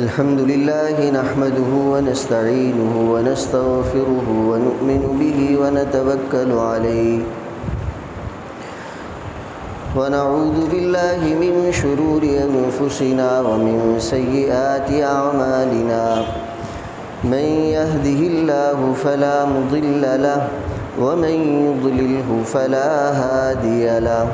الحمد لله نحمده ونستعينه ونستغفره ونؤمن به ونتوكل عليه ونعوذ بالله من شرور أنفسنا ومن سيئات أعمالنا من يهده الله فلا مضل له ومن يضلله فلا هادي له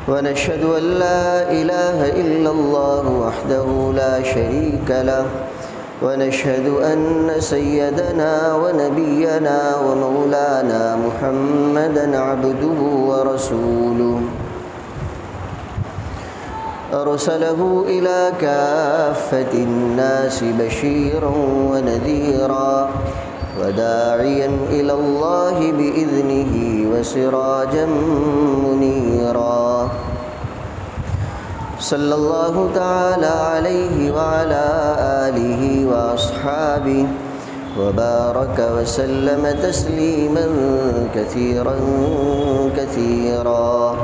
ونشهد أن لا إله إلا الله وحده لا شريك له ونشهد أن سيدنا ونبينا ومولانا محمدا عبده ورسوله أرسله إلى كافة الناس بشيرا ونذيرا وداعيا إلى الله بإذنه وسراجا منيرا صلى الله تعالى عليه وعلى آله وأصحابه وبارك وسلم تسليما كثيرا كثيرا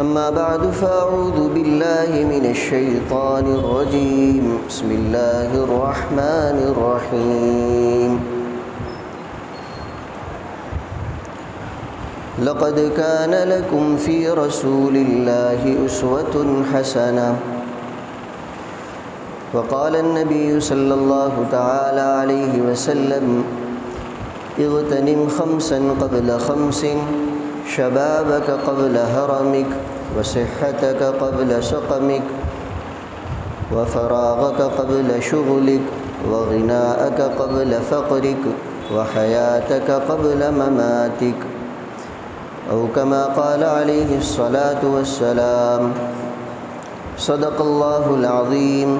أما بعد فأعوذ بالله من الشيطان الرجيم بسم الله الرحمن الرحيم لقد كان لكم في رسول الله أسوة حسنة وقال النبي صلى الله تعالى عليه وسلم اغتنم خمسا قبل خمس شبابك قبل هرمك وصحتك قبل سقمك وفراغك قبل شغلك وغناءك قبل فقرك وحياتك قبل مماتك أو كما قال عليه الصلاة والسلام صدق الله العظيم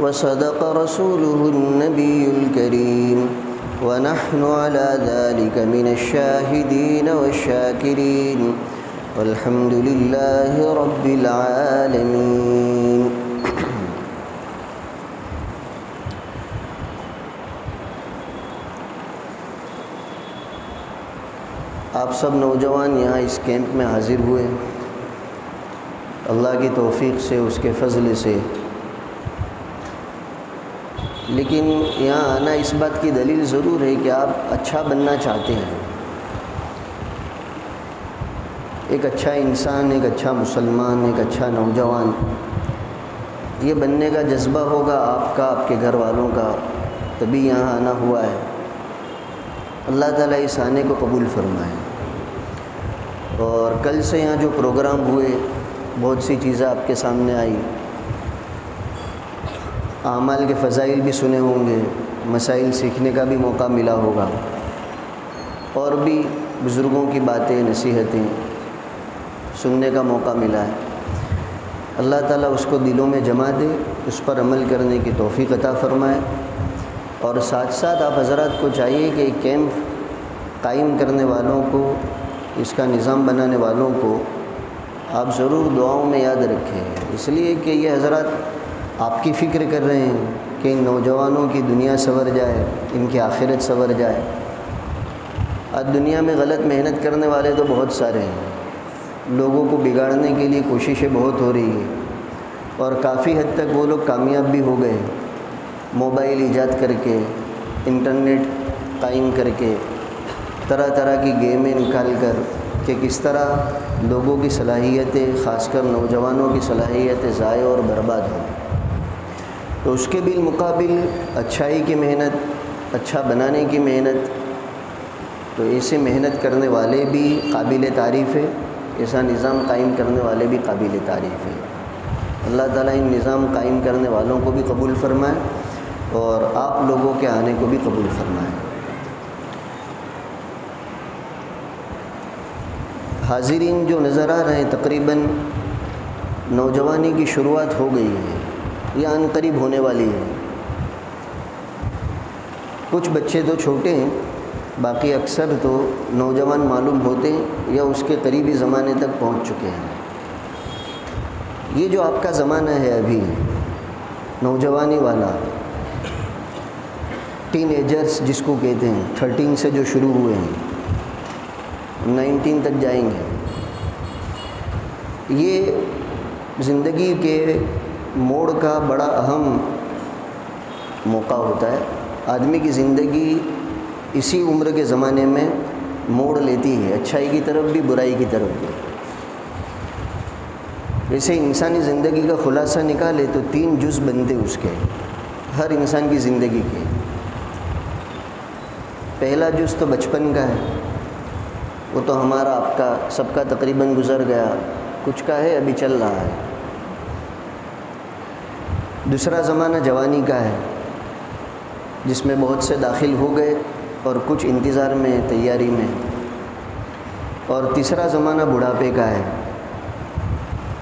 وصدق رسوله النبي الكريم ونحن على ذلك من الشاهدين والشاكرين والحمد لله رب العالمين آپ سب نوجوان یہاں اس کیمپ میں حاضر ہوئے اللہ کی توفیق سے، اس کے فضل سے، لیکن یہاں آنا اس بات کی دلیل ضرور ہے کہ آپ اچھا بننا چاہتے ہیں، ایک اچھا انسان، ایک اچھا مسلمان، ایک اچھا نوجوان، یہ بننے کا جذبہ ہوگا آپ کا، آپ کے گھر والوں کا، تبھی یہاں آنا ہوا ہے۔ اللہ تعالیٰ اس آنے کو قبول فرمائے۔ اور کل سے یہاں جو پروگرام ہوئے، بہت سی چیزیں آپ کے سامنے آئی، اعمال کے فضائل بھی سنے ہوں گے، مسائل سیکھنے کا بھی موقع ملا ہوگا، اور بھی بزرگوں کی باتیں، نصیحتیں سننے کا موقع ملا ہے۔ اللہ تعالیٰ اس کو دلوں میں جما دے، اس پر عمل کرنے کی توفیق عطا فرمائے۔ اور ساتھ ساتھ آپ حضرات کو چاہیے کہ کیمپ قائم کرنے والوں کو، اس کا نظام بنانے والوں کو آپ ضرور دعاؤں میں یاد رکھیں، اس لیے کہ یہ حضرات آپ کی فکر کر رہے ہیں کہ ان نوجوانوں کی دنیا سنور جائے، ان کی آخرت سنور جائے۔ آج دنیا میں غلط محنت کرنے والے تو بہت سارے ہیں، لوگوں کو بگاڑنے کے لیے کوششیں بہت ہو رہی ہیں، اور کافی حد تک وہ لوگ کامیاب بھی ہو گئے، موبائل ایجاد کر کے، انٹرنیٹ قائم کر کے، طرح طرح کی گیمیں نکال کر کہ کس طرح لوگوں کی صلاحیتیں، خاص کر نوجوانوں کی صلاحیتیں ضائع اور برباد ہوں۔ تو اس کے بالمقابل اچھائی کی محنت، اچھا بنانے کی محنت، تو ایسے محنت کرنے والے بھی قابل تعریف ہے، ایسا نظام قائم کرنے والے بھی قابل تعریف ہے۔ اللہ تعالیٰ ان نظام قائم کرنے والوں کو بھی قبول فرمائے اور آپ لوگوں کے آنے کو بھی قبول فرمائے۔ حاضرین جو نظر آ رہے ہیں، تقریباً نوجوانی کی شروعات ہو گئی ہے یا ان قریب ہونے والی ہے۔ کچھ بچے تو چھوٹے ہیں، باقی اکثر تو نوجوان معلوم ہوتے ہیں یا اس کے قریبی زمانے تک پہنچ چکے ہیں۔ یہ جو آپ کا زمانہ ہے ابھی نوجوانی والا، ٹین ایجرز جس کو کہتے ہیں، 13 سے جو شروع ہوئے ہیں، 19 تک جائیں گے۔ یہ زندگی کے موڑ کا بڑا اہم موقع ہوتا ہے. آدمی کی زندگی اسی عمر کے زمانے میں موڑ لیتی ہے، اچھائی کی طرف بھی برائی کی طرف بھی. جیسے انسانی زندگی کا خلاصہ نکالے تو 3 جز بنتے اس کے، ہر انسان کی زندگی کے. پہلا جز تو بچپن کا ہے، وہ تو ہمارا آپ کا سب کا تقریباً گزر گیا، کچھ کا ہے ابھی چل رہا ہے. دوسرا زمانہ جوانی کا ہے، جس میں بہت سے داخل ہو گئے اور کچھ انتظار میں، تیاری میں. اور تیسرا زمانہ بڑھاپے کا ہے،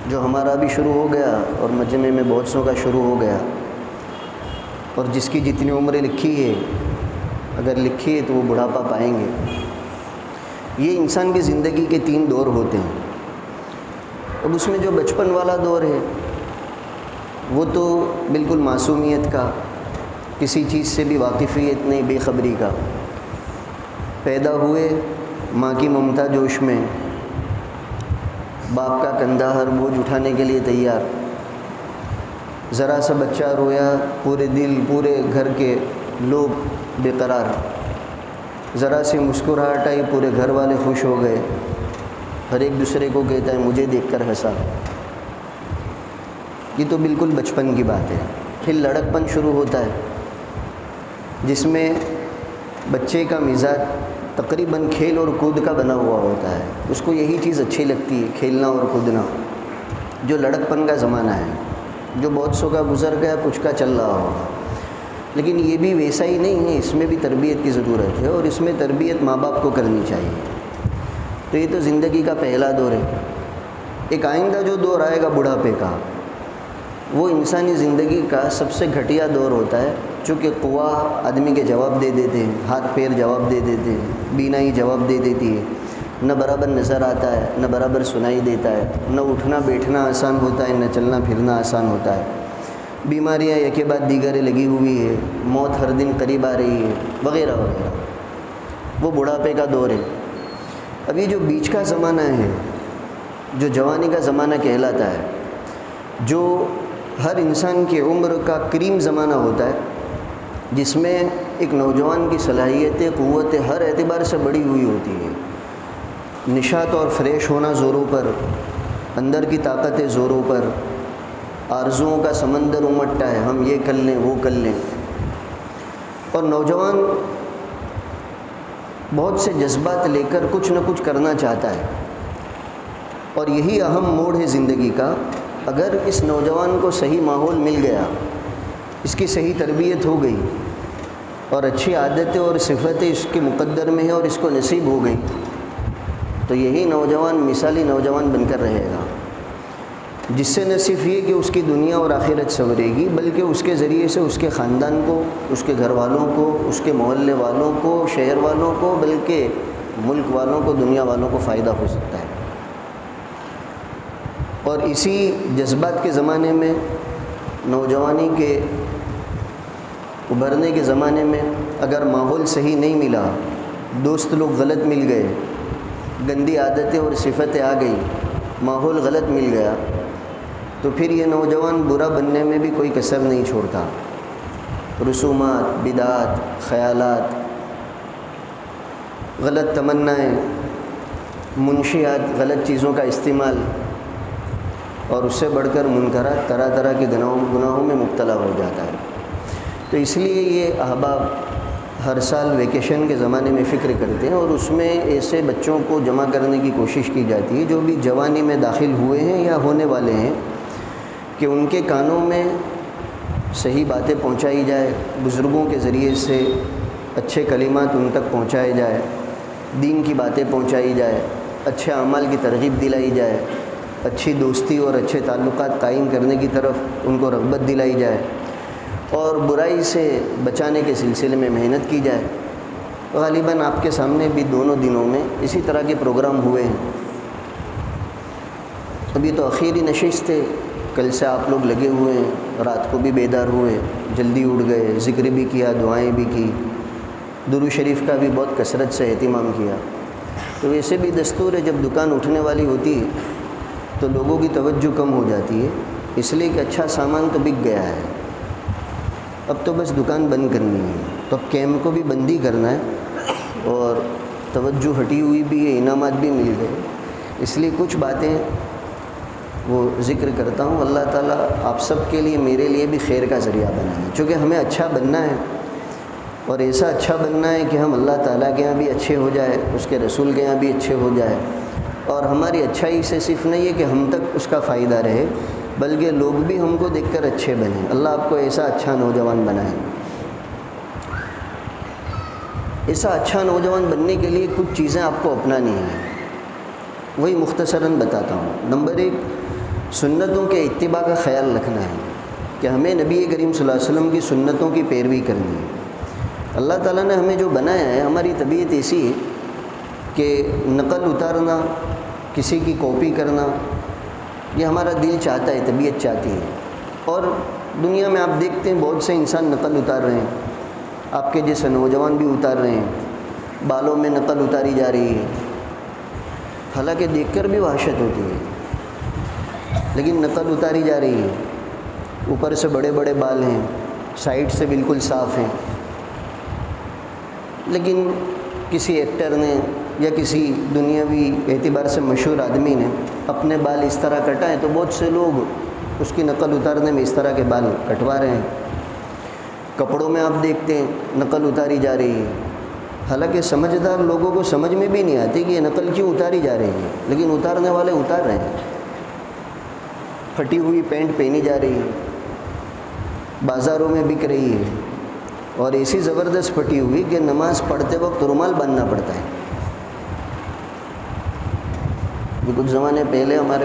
جو ہمارا بھی شروع ہو گیا اور مجمع میں بہت سو کا شروع ہو گیا. اور جس کی جتنی عمریں لکھی ہے، اگر لکھی ہے تو وہ بڑھاپا پائیں گے. یہ انسان کی زندگی کے 3 دور ہوتے ہیں. اب اس میں جو بچپن والا دور ہے وہ تو بالکل معصومیت کا، کسی چیز سے بھی واقفیت نہیں، بے خبری کا. پیدا ہوئے ماں کی ممتا جوش میں، باپ کا کندھا ہر بوجھ اٹھانے کے لیے تیار. ذرا سا بچہ رویا، پورے دل پورے گھر کے لوگ بے قرار. ذرا سی مسکراہٹ آئی، پورے گھر والے خوش ہو گئے. ہر ایک دوسرے کو کہتا ہے مجھے دیکھ کر ہنسا. یہ تو بالکل بچپن کی بات ہے. پھر لڑکپن شروع ہوتا ہے، جس میں بچے کا مزاج تقریباً کھیل اور کود کا بنا ہوا ہوتا ہے. اس کو یہی چیز اچھی لگتی ہے، کھیلنا اور کودنا. جو لڑکپن کا زمانہ ہے، جو بہت سو کا گزر گیا، کچھ کا چل رہا ہوگا. لیکن یہ بھی ویسا ہی نہیں ہے، اس میں بھی تربیت کی ضرورت ہے، اور اس میں تربیت ماں باپ کو کرنی چاہیے. تو یہ تو زندگی کا پہلا دور ہے. ایک آئندہ جو دور آئے گا بڑھاپے کا، وہ انسانی زندگی کا سب سے گھٹیا دور ہوتا ہے. چونکہ قوا آدمی کے جواب دے دیتے ہیں، ہاتھ پیر جواب دے دیتے ہیں، بینائی جواب دے دیتی ہے. نہ برابر نظر آتا ہے، نہ برابر سنائی دیتا ہے، نہ اٹھنا بیٹھنا آسان ہوتا ہے، نہ چلنا پھرنا آسان ہوتا ہے. بیماریاں ایک کے بعد دیگر لگی ہوئی ہے، موت ہر دن قریب آ رہی ہے، وغیرہ وغیرہ. وہ بڑھاپے کا دور ہے. ابھی جو بیچ کا زمانہ ہے، جو جوانی کا زمانہ کہلاتا ہے، جو ہر انسان کی عمر کا کریم زمانہ ہوتا ہے، جس میں ایک نوجوان کی صلاحیتیں، قوتیں ہر اعتبار سے بڑی ہوئی ہوتی ہے. نشاط اور فریش ہونا زوروں پر، اندر کی طاقتیں زوروں پر، آرزوؤں کا سمندر امٹتا ہے، ہم یہ کر لیں وہ کر لیں. اور نوجوان بہت سے جذبات لے کر کچھ نہ کچھ کرنا چاہتا ہے. اور یہی اہم موڑ ہے زندگی کا. اگر اس نوجوان کو صحیح ماحول مل گیا، اس کی صحیح تربیت ہو گئی، اور اچھی عادتیں اور صفتیں اس کے مقدر میں ہیں اور اس کو نصیب ہو گئی، تو یہی نوجوان مثالی نوجوان بن کر رہے گا. جس سے نہ صرف یہ کہ اس کی دنیا اور آخرت سنورے گی، بلکہ اس کے ذریعے سے اس کے خاندان کو، اس کے گھر والوں کو، اس کے محلے والوں کو، شہر والوں کو، بلکہ ملک والوں کو، دنیا والوں کو فائدہ ہو سکتا ہے. اور اسی جذبات کے زمانے میں، نوجوانی کے ابھرنے کے زمانے میں، اگر ماحول صحیح نہیں ملا، دوست لوگ غلط مل گئے، گندی عادتیں اور صفتیں آ گئی، ماحول غلط مل گیا، تو پھر یہ نوجوان برا بننے میں بھی کوئی کسر نہیں چھوڑتا. رسومات، بدعات، خیالات، غلط تمنائیں، منشیات، غلط چیزوں کا استعمال، اور اس سے بڑھ کر منکرات، طرح طرح کے گناہوں میں مبتلا ہو جاتا ہے. تو اس لیے یہ احباب ہر سال ویکیشن کے زمانے میں فکر کرتے ہیں، اور اس میں ایسے بچوں کو جمع کرنے کی کوشش کی جاتی ہے جو بھی جوانی میں داخل ہوئے ہیں یا ہونے والے ہیں، کہ ان کے کانوں میں صحیح باتیں پہنچائی جائے، بزرگوں کے ذریعے سے اچھے کلمات ان تک پہنچائے جائے، دین کی باتیں پہنچائی جائے، اچھے اعمال کی ترغیب دلائی جائے، اچھی دوستی اور اچھے تعلقات قائم کرنے کی طرف ان کو رغبت دلائی جائے، اور برائی سے بچانے کے سلسلے میں محنت کی جائے. غالباً آپ کے سامنے بھی دونوں دنوں میں اسی طرح کے پروگرام ہوئے ہیں. ابھی تو آخری نشست ہے، کل سے آپ لوگ لگے ہوئے ہیں، رات کو بھی بیدار ہوئے، جلدی اٹھ گئے، ذکر بھی کیا، دعائیں بھی کی، درود شریف کا بھی بہت کثرت سے اہتمام کیا. تو ویسے بھی دستور ہے، جب دکان اٹھنے والی ہوتی ہے تو لوگوں کی توجہ کم ہو جاتی ہے، اس لیے کہ اچھا سامان تو بک گیا ہے، اب تو بس دکان بند کرنی ہے، تو اب کیمپ کو بھی بندی کرنا ہے اور توجہ ہٹی ہوئی بھی ہے، انعامات بھی مل گئے، اس لیے کچھ باتیں وہ ذکر کرتا ہوں۔ اللہ تعالیٰ آپ سب کے لیے، میرے لیے بھی خیر کا ذریعہ بنائے، چونکہ ہمیں اچھا بننا ہے اور ایسا اچھا بننا ہے کہ ہم اللہ تعالیٰ کے یہاں بھی اچھے ہو جائے، اس کے رسول کے یہاں بھی اچھے ہو جائے، اور ہماری اچھائی سے صرف نہیں ہے کہ ہم تک اس کا فائدہ رہے، بلکہ لوگ بھی ہم کو دیکھ کر اچھے بنیں۔ اللہ آپ کو ایسا اچھا نوجوان بنائے۔ ایسا اچھا نوجوان بننے کے لیے کچھ چیزیں آپ کو اپنانی ہیں، وہی مختصراً بتاتا ہوں۔ نمبر 1، سنتوں کے اتباع کا خیال رکھنا ہے کہ ہمیں نبی کریم صلی اللہ علیہ وسلم کی سنتوں کی پیروی کرنی ہے۔ اللہ تعالیٰ نے ہمیں جو بنایا ہے، ہماری طبیعت ایسی ہے کہ نقل اتارنا، کسی کی کاپی کرنا، یہ ہمارا دل چاہتا ہے، طبیعت چاہتی ہے، اور دنیا میں آپ دیکھتے ہیں بہت سے انسان نقل اتار رہے ہیں، آپ کے جیسے نوجوان بھی اتار رہے ہیں، بالوں میں نقل اتاری جا رہی ہے، حالانکہ دیکھ کر بھی وحشت ہوتی ہے، لیکن نقل اتاری جا رہی ہے۔ اوپر سے بڑے بڑے بال ہیں، سائڈ سے بالکل صاف ہیں، لیکن کسی ایکٹر نے یا کسی دنیاوی اعتبار سے مشہور آدمی نے اپنے بال اس طرح کٹائیں تو بہت سے لوگ اس کی نقل اتارنے میں اس طرح کے بال کٹوا رہے ہیں۔ کپڑوں میں آپ دیکھتے ہیں نقل اتاری جا رہی ہے، حالانکہ سمجھدار لوگوں کو سمجھ میں بھی نہیں آتی کہ یہ نقل کیوں اتاری جا رہی ہے، لیکن اتارنے والے اتار رہے ہیں۔ پھٹی ہوئی پینٹ پہنی جا رہی ہے، بازاروں میں بک رہی ہے، اور ایسی زبردست پھٹی ہوئی کہ نماز پڑھتے وقت رومال باندھنا پڑتا ہے۔ کچھ زمانے پہلے ہمارے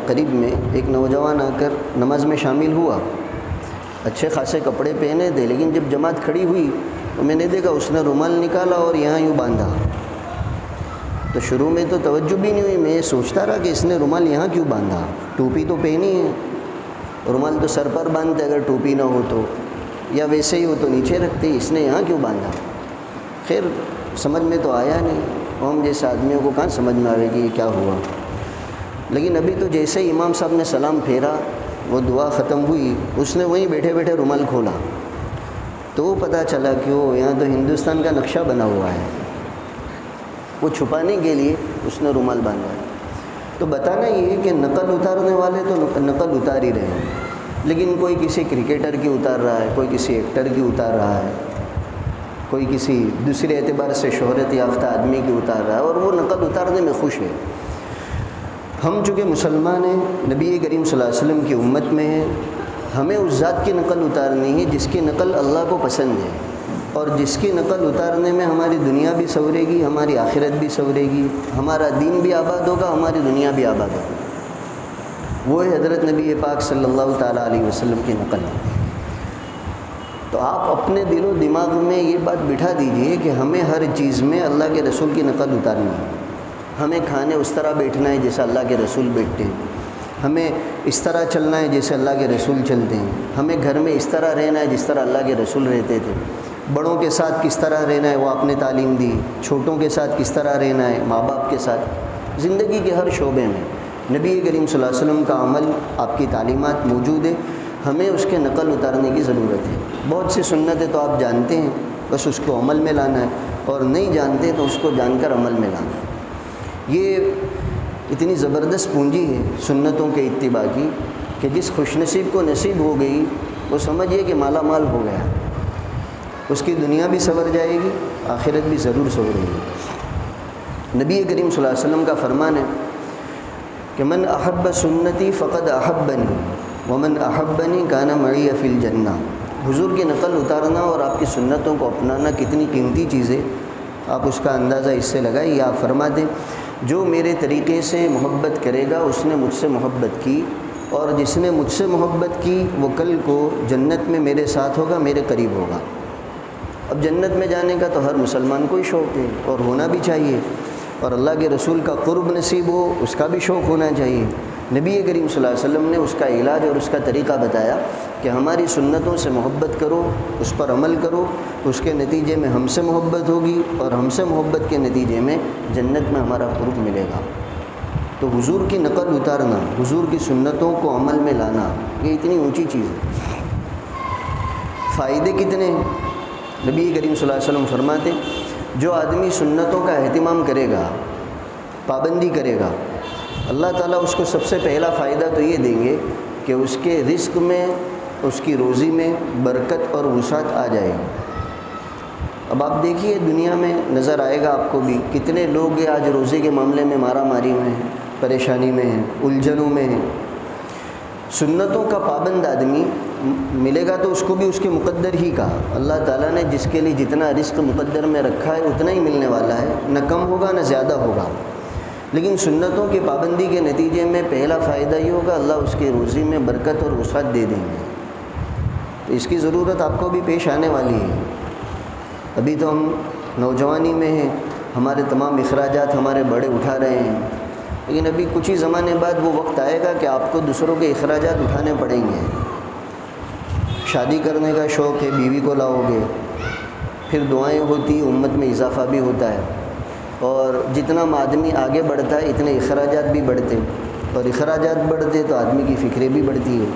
قریب میں ایک نوجوان آ کر نماز میں شامل ہوا، اچھے خاصے کپڑے پہنے تھے، لیکن جب جماعت کھڑی ہوئی تو میں نے دیکھا اس نے رومال نکالا اور یہاں یوں باندھا۔ تو شروع میں تو توجہ بھی نہیں ہوئی، میں سوچتا رہا کہ اس نے رومال یہاں کیوں باندھا، ٹوپی تو پہنی ہے، رومال تو سر پر باندھتے اگر ٹوپی نہ ہو تو، یا ویسے ہی ہو تو نیچے رکھتے، اس نے یہاں کیوں باندھا۔ خیر سمجھ میں تو آیا نہیں، ہم جیسے آدمیوں کو کہاں سمجھ میں آئے گی یہ کیا ہوا، لیکن ابھی تو جیسے ہی امام صاحب نے سلام پھیرا، وہ دعا ختم ہوئی، اس نے وہیں بیٹھے بیٹھے رومال کھولا، تو پتہ چلا کہ وہ یہاں تو ہندوستان کا نقشہ بنا ہوا ہے، وہ چھپانے کے لیے اس نے رومال باندھا ہے۔ تو بتانا یہ ہے کہ نقل اتارنے والے تو نقل اتار ہی رہے ہیں، لیکن کوئی کسی کرکٹر کی اتار رہا ہے، کوئی کسی ایکٹر کی اتار رہا ہے، کوئی کسی دوسرے اعتبار سے شہرت یافتہ آدمی کی اتار رہا ہے، اور وہ نقل اتارنے میں خوش ہے۔ ہم چونکہ مسلمان ہیں، نبی کریم صلی اللہ علیہ وسلم کی امت میں ہیں، ہمیں اس ذات کی نقل اتارنی ہے جس کی نقل اللہ کو پسند ہے، اور جس کی نقل اتارنے میں ہماری دنیا بھی سنورے گی، ہماری آخرت بھی سنورے گی، ہمارا دین بھی آباد ہوگا، ہماری دنیا بھی آباد ہوگی۔ وہ ہے حضرت نبی پاک صلی اللہ تعالیٰ علیہ وسلم کی نقل۔ تو آپ اپنے دل و دماغ میں یہ بات بٹھا دیجئے کہ ہمیں ہر چیز میں اللہ کے رسول کی نقل اتارنی ہے۔ ہمیں کھانے اس طرح بیٹھنا ہے جیسے اللہ کے رسول بیٹھتے ہیں، ہمیں اس طرح چلنا ہے جیسے اللہ کے رسول چلتے ہیں، ہمیں گھر میں اس طرح رہنا ہے جس طرح اللہ کے رسول رہتے تھے، بڑوں کے ساتھ کس طرح رہنا ہے وہ آپ نے تعلیم دی، چھوٹوں کے ساتھ کس طرح رہنا ہے، ماں باپ کے ساتھ، زندگی کے ہر شعبے میں نبی کریم صلی اللہ علیہ وسلم کا عمل، آپ کی تعلیمات موجود ہے، ہمیں اس کے نقل اتارنے کی ضرورت ہے۔ بہت سی سنتیں تو آپ جانتے ہیں، بس اس کو عمل میں لانا ہے، اور نہیں جانتے تو اس کو جان کر عمل میں لانا ہے۔ یہ اتنی زبردست پونجی ہے سنتوں کے اتباع کی کہ جس خوش نصیب کو نصیب ہو گئی وہ سمجھیے کہ مالا مال ہو گیا، اس کی دنیا بھی سنور جائے گی، آخرت بھی ضرور سنورے گی۔ نبی کریم صلی اللہ علیہ وسلم کا فرمان ہے کہ من احب سنتی فقد احبنی ومن احبنی کان معی فی الجنہ۔ حضور کی نقل اتارنا اور آپ کی سنتوں کو اپنانا کتنی قیمتی چیز ہے، آپ اس کا اندازہ اس سے لگائیے۔ آپ فرما دیں جو میرے طریقے سے محبت کرے گا اس نے مجھ سے محبت کی، اور جس نے مجھ سے محبت کی وہ کل کو جنت میں میرے ساتھ ہوگا، میرے قریب ہوگا۔ اب جنت میں جانے کا تو ہر مسلمان کو ہی شوق ہے اور ہونا بھی چاہیے، اور اللہ کے رسول کا قرب نصیب ہو اس کا بھی شوق ہونا چاہیے۔ نبی کریم صلی اللہ علیہ وسلم نے اس کا علاج اور اس کا طریقہ بتایا کہ ہماری سنتوں سے محبت کرو، اس پر عمل کرو، اس کے نتیجے میں ہم سے محبت ہوگی، اور ہم سے محبت کے نتیجے میں جنت میں ہمارا قرب ملے گا۔ تو حضور کی نقل اتارنا، حضور کی سنتوں کو عمل میں لانا، یہ اتنی اونچی چیز ہے۔ فائدے کتنے ہیں؟ نبی کریم صلی اللہ علیہ وسلم فرماتے جو آدمی سنتوں کا اہتمام کرے گا، پابندی کرے گا، اللہ تعالیٰ اس کو سب سے پہلا فائدہ تو یہ دیں گے کہ اس کے رزق میں، اس کی روزی میں برکت اور وسعت آ جائے گی۔ اب آپ دیکھیے دنیا میں نظر آئے گا آپ کو بھی، کتنے لوگ آج روزے کے معاملے میں مارا ماری میں ہیں، پریشانی میں ہیں، الجھنوں میں ہیں۔ سنتوں کا پابند آدمی ملے گا تو اس کو بھی اس کے مقدر ہی کا، اللہ تعالیٰ نے جس کے لیے جتنا رزق مقدر میں رکھا ہے اتنا ہی ملنے والا ہے، نہ کم ہوگا نہ زیادہ ہوگا۔ لیکن سنتوں کی پابندی کے نتیجے میں پہلا فائدہ یہ ہوگا، اللہ اس کی روزی میں برکت اور وسعت دے دیں گے۔ تو اس کی ضرورت آپ کو بھی پیش آنے والی ہے۔ ابھی تو ہم نوجوانی میں ہیں، ہمارے تمام اخراجات ہمارے بڑے اٹھا رہے ہیں، لیکن ابھی کچھ ہی زمانے بعد وہ وقت آئے گا کہ آپ کو دوسروں کے اخراجات اٹھانے پڑیں گے۔ شادی کرنے کا شوق ہے، بیوی کو لاؤ گے، پھر دعائیں ہوتی، امت میں اضافہ بھی ہوتا ہے، اور جتنا آدمی آگے بڑھتا ہے اتنے اخراجات بھی بڑھتے، اور اخراجات بڑھتے تو آدمی کی فکریں بھی بڑھتی ہے۔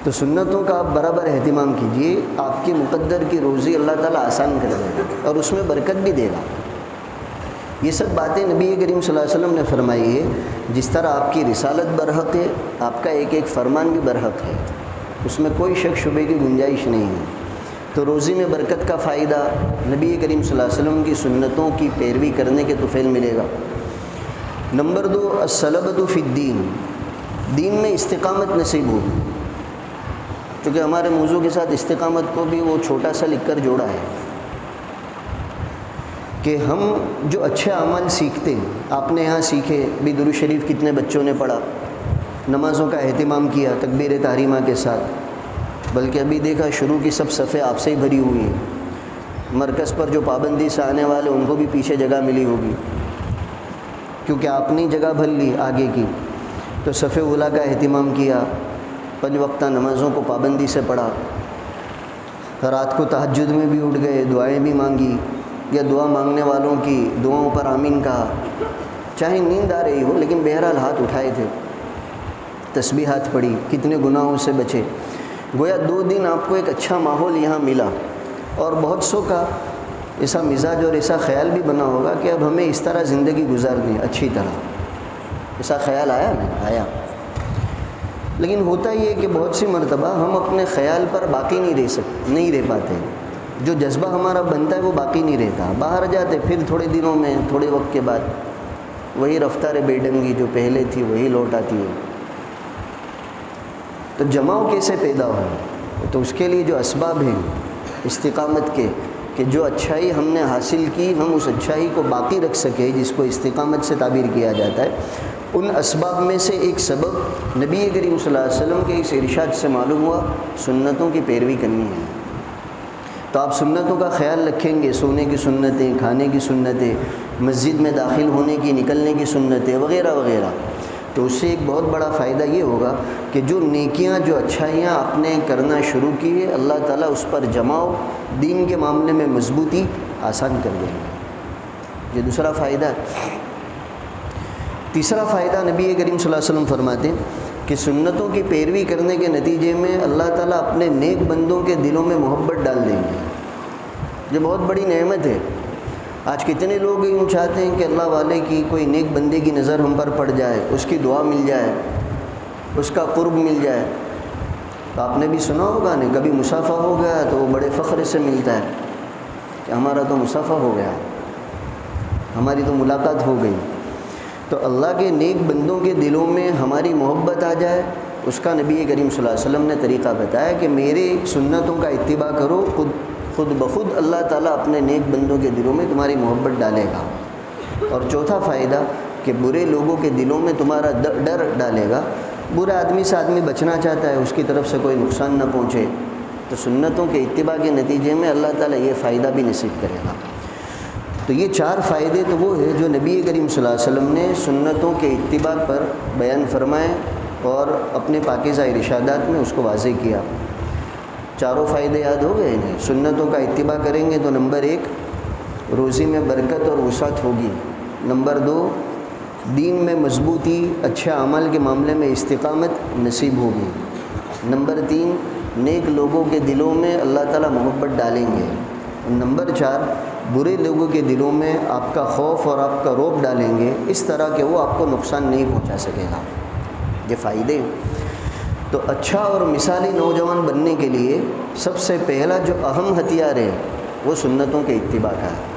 تو سنتوں کا آپ برابر اہتمام کیجئے، آپ کی مقدر کی روزی اللہ تعالیٰ آسان کر دے گا اور اس میں برکت بھی دے گا۔ یہ سب باتیں نبی کریم صلی اللہ علیہ وسلم نے فرمائی ہے۔ جس طرح آپ کی رسالت برحق ہے، آپ کا ایک ایک فرمان بھی برحق ہے، اس میں کوئی شک شبے کی گنجائش نہیں ہے۔ تو روزی میں برکت کا فائدہ نبی کریم صلی اللہ علیہ وسلم کی سنتوں کی پیروی کرنے کے طفیل ملے گا۔ نمبر 2، الصلبۃ فی الدین، دین میں استقامت نصیب ہوگی۔ چونکہ ہمارے موضوع کے ساتھ استقامت کو بھی وہ چھوٹا سا لکھ کر جوڑا ہے کہ ہم جو اچھے اعمال سیکھتے ہیں، آپ نے یہاں سیکھے بھی، درود شریف کتنے بچوں نے پڑھا، نمازوں کا اہتمام کیا تکبیر تحریمہ کے ساتھ، بلکہ ابھی دیکھا شروع کی سب صفیں آپ سے ہی بھری ہوئی ہیں۔ مرکز پر جو پابندی سے آنے والے ان کو بھی پیچھے جگہ ملی ہوگی، کیونکہ آپ نے جگہ بھر لی آگے کی۔ تو صف اولیٰ کا اہتمام کیا، 5 وقتہ نمازوں کو پابندی سے پڑھا، رات کو تہجد میں بھی اٹھ گئے، دعائیں بھی مانگی، یا دعا مانگنے والوں کی دعاؤں پر آمین کہا، چاہے نیند آ رہی ہو لیکن بہرحال ہاتھ اٹھائے تھے، تسبیحات پڑھی، کتنے گناہوں سے بچے۔ گویا 2 دن آپ کو ایک اچھا ماحول یہاں ملا، اور بہت سو کا ایسا مزاج اور ایسا خیال بھی بنا ہوگا کہ اب ہمیں اس طرح زندگی گزارنی ہے اچھی طرح، ایسا خیال آیا نا؟ آیا۔ لیکن ہوتا یہ ہے کہ بہت سی مرتبہ ہم اپنے خیال پر باقی نہیں رہ پاتے، جو جذبہ ہمارا بنتا ہے وہ باقی نہیں رہتا، باہر جاتے، پھر تھوڑے دنوں میں، تھوڑے وقت کے بعد وہی رفتار بے ڈنگی جو پہلے تھی وہی لوٹ آتی ہے۔ تو جماؤ کیسے پیدا ہو؟ تو اس کے لیے جو اسباب ہیں استقامت کے، کہ جو اچھائی ہم نے حاصل کی ہم اس اچھائی کو باقی رکھ سکے، جس کو استقامت سے تعبیر کیا جاتا ہے، ان اسباب میں سے ایک سبب نبی کریم صلی اللہ علیہ وسلم کے اس ارشاد سے معلوم ہوا، سنتوں کی پیروی کرنی ہے۔ تو آپ سنتوں کا خیال رکھیں گے، سونے کی سنتیں، کھانے کی سنتیں، مسجد میں داخل ہونے کی، نکلنے کی سنتیں وغیرہ وغیرہ، تو اس سے ایک بہت بڑا فائدہ یہ ہوگا کہ جو نیکیاں، جو اچھائیاں آپ نے کرنا شروع کی ہے، اللہ تعالیٰ اس پر جماؤ، دین کے معاملے میں مضبوطی آسان کر دیں گے۔ یہ دوسرا فائدہ ہے۔ تیسرا فائدہ نبی کریم صلی اللہ علیہ وسلم فرماتے ہیں کہ سنتوں کی پیروی کرنے کے نتیجے میں اللہ تعالیٰ اپنے نیک بندوں کے دلوں میں محبت ڈال دیں گے۔ یہ بہت بڑی نعمت ہے۔ آج کتنے لوگ یوں چاہتے ہیں کہ اللہ والے کی کوئی نیک بندے کی نظر ہم پر پڑ جائے، اس کی دعا مل جائے، اس کا قرب مل جائے۔ تو آپ نے بھی سنا ہوگا نا، کبھی مصافحہ ہو گیا تو وہ بڑے فخر سے ملتا ہے کہ ہمارا تو مصافحہ ہو گیا، ہماری تو ملاقات ہو گئی۔ تو اللہ کے نیک بندوں کے دلوں میں ہماری محبت آ جائے، اس کا نبی کریم صلی اللہ علیہ وسلم نے طریقہ بتایا کہ میری سنتوں کا اتباع کرو، خود بخود اللہ تعالیٰ اپنے نیک بندوں کے دلوں میں تمہاری محبت ڈالے گا۔ اور چوتھا فائدہ کہ برے لوگوں کے دلوں میں تمہارا ڈر ڈالے گا۔ برے آدمی سے آدمی بچنا چاہتا ہے، اس کی طرف سے کوئی نقصان نہ پہنچے، تو سنتوں کے اتباع کے نتیجے میں اللہ تعالیٰ یہ فائدہ بھی نصیب کرے گا۔ تو یہ 4 فائدے تو وہ ہے جو نبی کریم صلی اللہ علیہ وسلم نے سنتوں کے اتباع پر بیان فرمائے اور اپنے پاکیزہ ارشادات میں اس کو واضح کیا۔ 4 فائدے یاد ہو گئے ہیں۔ سنتوں کا اتباع کریں گے تو نمبر 1 روزی میں برکت اور وسعت ہوگی، نمبر 2 دین میں مضبوطی، اچھے عمل کے معاملے میں استقامت نصیب ہوگی۔ نمبر 3، نیک لوگوں کے دلوں میں اللہ تعالیٰ محبت ڈالیں گے۔ نمبر 4، برے لوگوں کے دلوں میں آپ کا خوف اور آپ کا رعب ڈالیں گے، اس طرح کہ وہ آپ کو نقصان نہیں پہنچا سکے گا۔ یہ فائدے۔ تو اچھا اور مثالی نوجوان بننے کے لیے سب سے پہلا جو اہم ہتھیار ہے وہ سنتوں کے اتباع کا ہے۔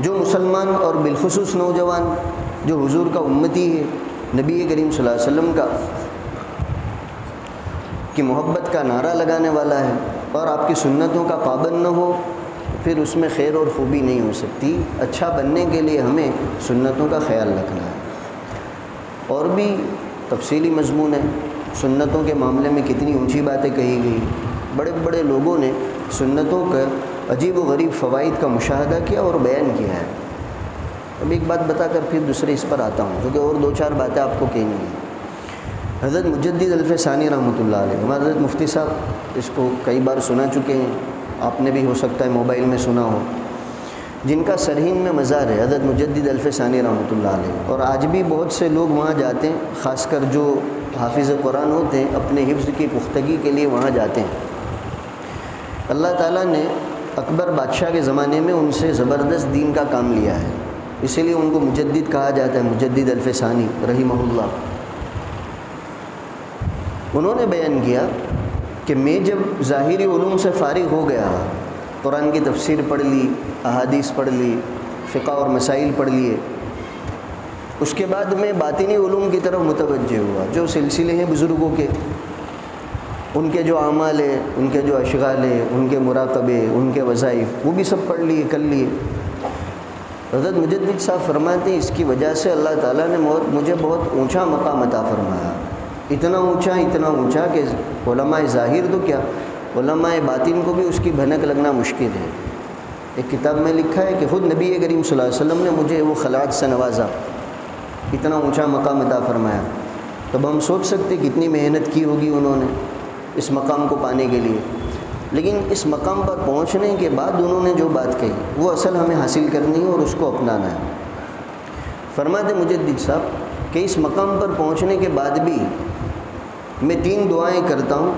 جو مسلمان اور بالخصوص نوجوان جو حضور کا امتی ہے، نبی کریم صلی اللہ علیہ وسلم کی محبت کا نعرہ لگانے والا ہے اور آپ کی سنتوں کا پابند نہ ہو، پھر اس میں خیر اور خوبی نہیں ہو سکتی۔ اچھا بننے کے لیے ہمیں سنتوں کا خیال رکھنا ہے۔ اور بھی تفصیلی مضمون ہے، سنتوں کے معاملے میں کتنی اونچی باتیں کہی گئی، بڑے بڑے لوگوں نے سنتوں کا عجیب و غریب فوائد کا مشاہدہ کیا اور بیان کیا ہے۔ اب ایک بات بتا کر پھر دوسرے اس پر آتا ہوں، کیونکہ اور 2-4 باتیں آپ کو کہنی ہیں۔ حضرت مجدد الف ثانی رحمۃ اللہ علیہ، ہمارے حضرت مفتی صاحب اس کو کئی بار سنا چکے ہیں، آپ نے بھی ہو سکتا ہے موبائل میں سنا ہو، جن کا سرہند میں مزار ہے حضرت مجدد الف ثانی رحمۃ اللہ علیہ، اور آج بھی بہت سے لوگ وہاں جاتے ہیں، خاص کر جو حافظ قرآن ہوتے ہیں اپنے حفظ کی پختگی کے لیے وہاں جاتے ہیں۔ اللہ تعالیٰ نے اکبر بادشاہ کے زمانے میں ان سے زبردست دین کا کام لیا ہے، اسی لیے ان کو مجدد کہا جاتا ہے، مجدد الف ثانی رحمہ اللہ۔ انہوں نے بیان کیا کہ میں جب ظاہری علوم سے فارغ ہو گیا، قرآن کی تفسیر پڑھ لی، احادیث پڑھ لی، فقہ اور مسائل پڑھ لیے، اس کے بعد میں باطنی علوم کی طرف متوجہ ہوا، جو سلسلے ہیں بزرگوں کے، ان کے جو اعمال ہیں، ان کے جو اشغال ہیں، ان کے مراقبے، ان کے وظائف، وہ بھی سب پڑھ لیے، کر لیے۔ حضرت مجدد صاحب فرماتے ہیں اس کی وجہ سے اللہ تعالیٰ نے مجھے بہت اونچا مقام عطا فرمایا، اتنا اونچا کہ علماء ظاہر تو کیا، علماء باطن کو بھی اس کی بھنک لگنا مشکل ہے۔ ایک کتاب میں لکھا ہے کہ خود نبی کریم صلی اللہ علیہ وسلم نے مجھے وہ خلاعت سے نوازا، اتنا اونچا مقام عطا فرمایا۔ تب ہم سوچ سکتے کتنی محنت کی ہوگی انہوں نے اس مقام کو پانے کے لیے، لیکن اس مقام پر پہنچنے کے بعد انہوں نے جو بات کہی وہ اصل ہمیں حاصل کرنی ہے اور اس کو اپنانا ہے۔ فرماتے مجدد صاحب کہ اس مقام پر پہنچنے کے بعد بھی میں 3 دعائیں کرتا ہوں،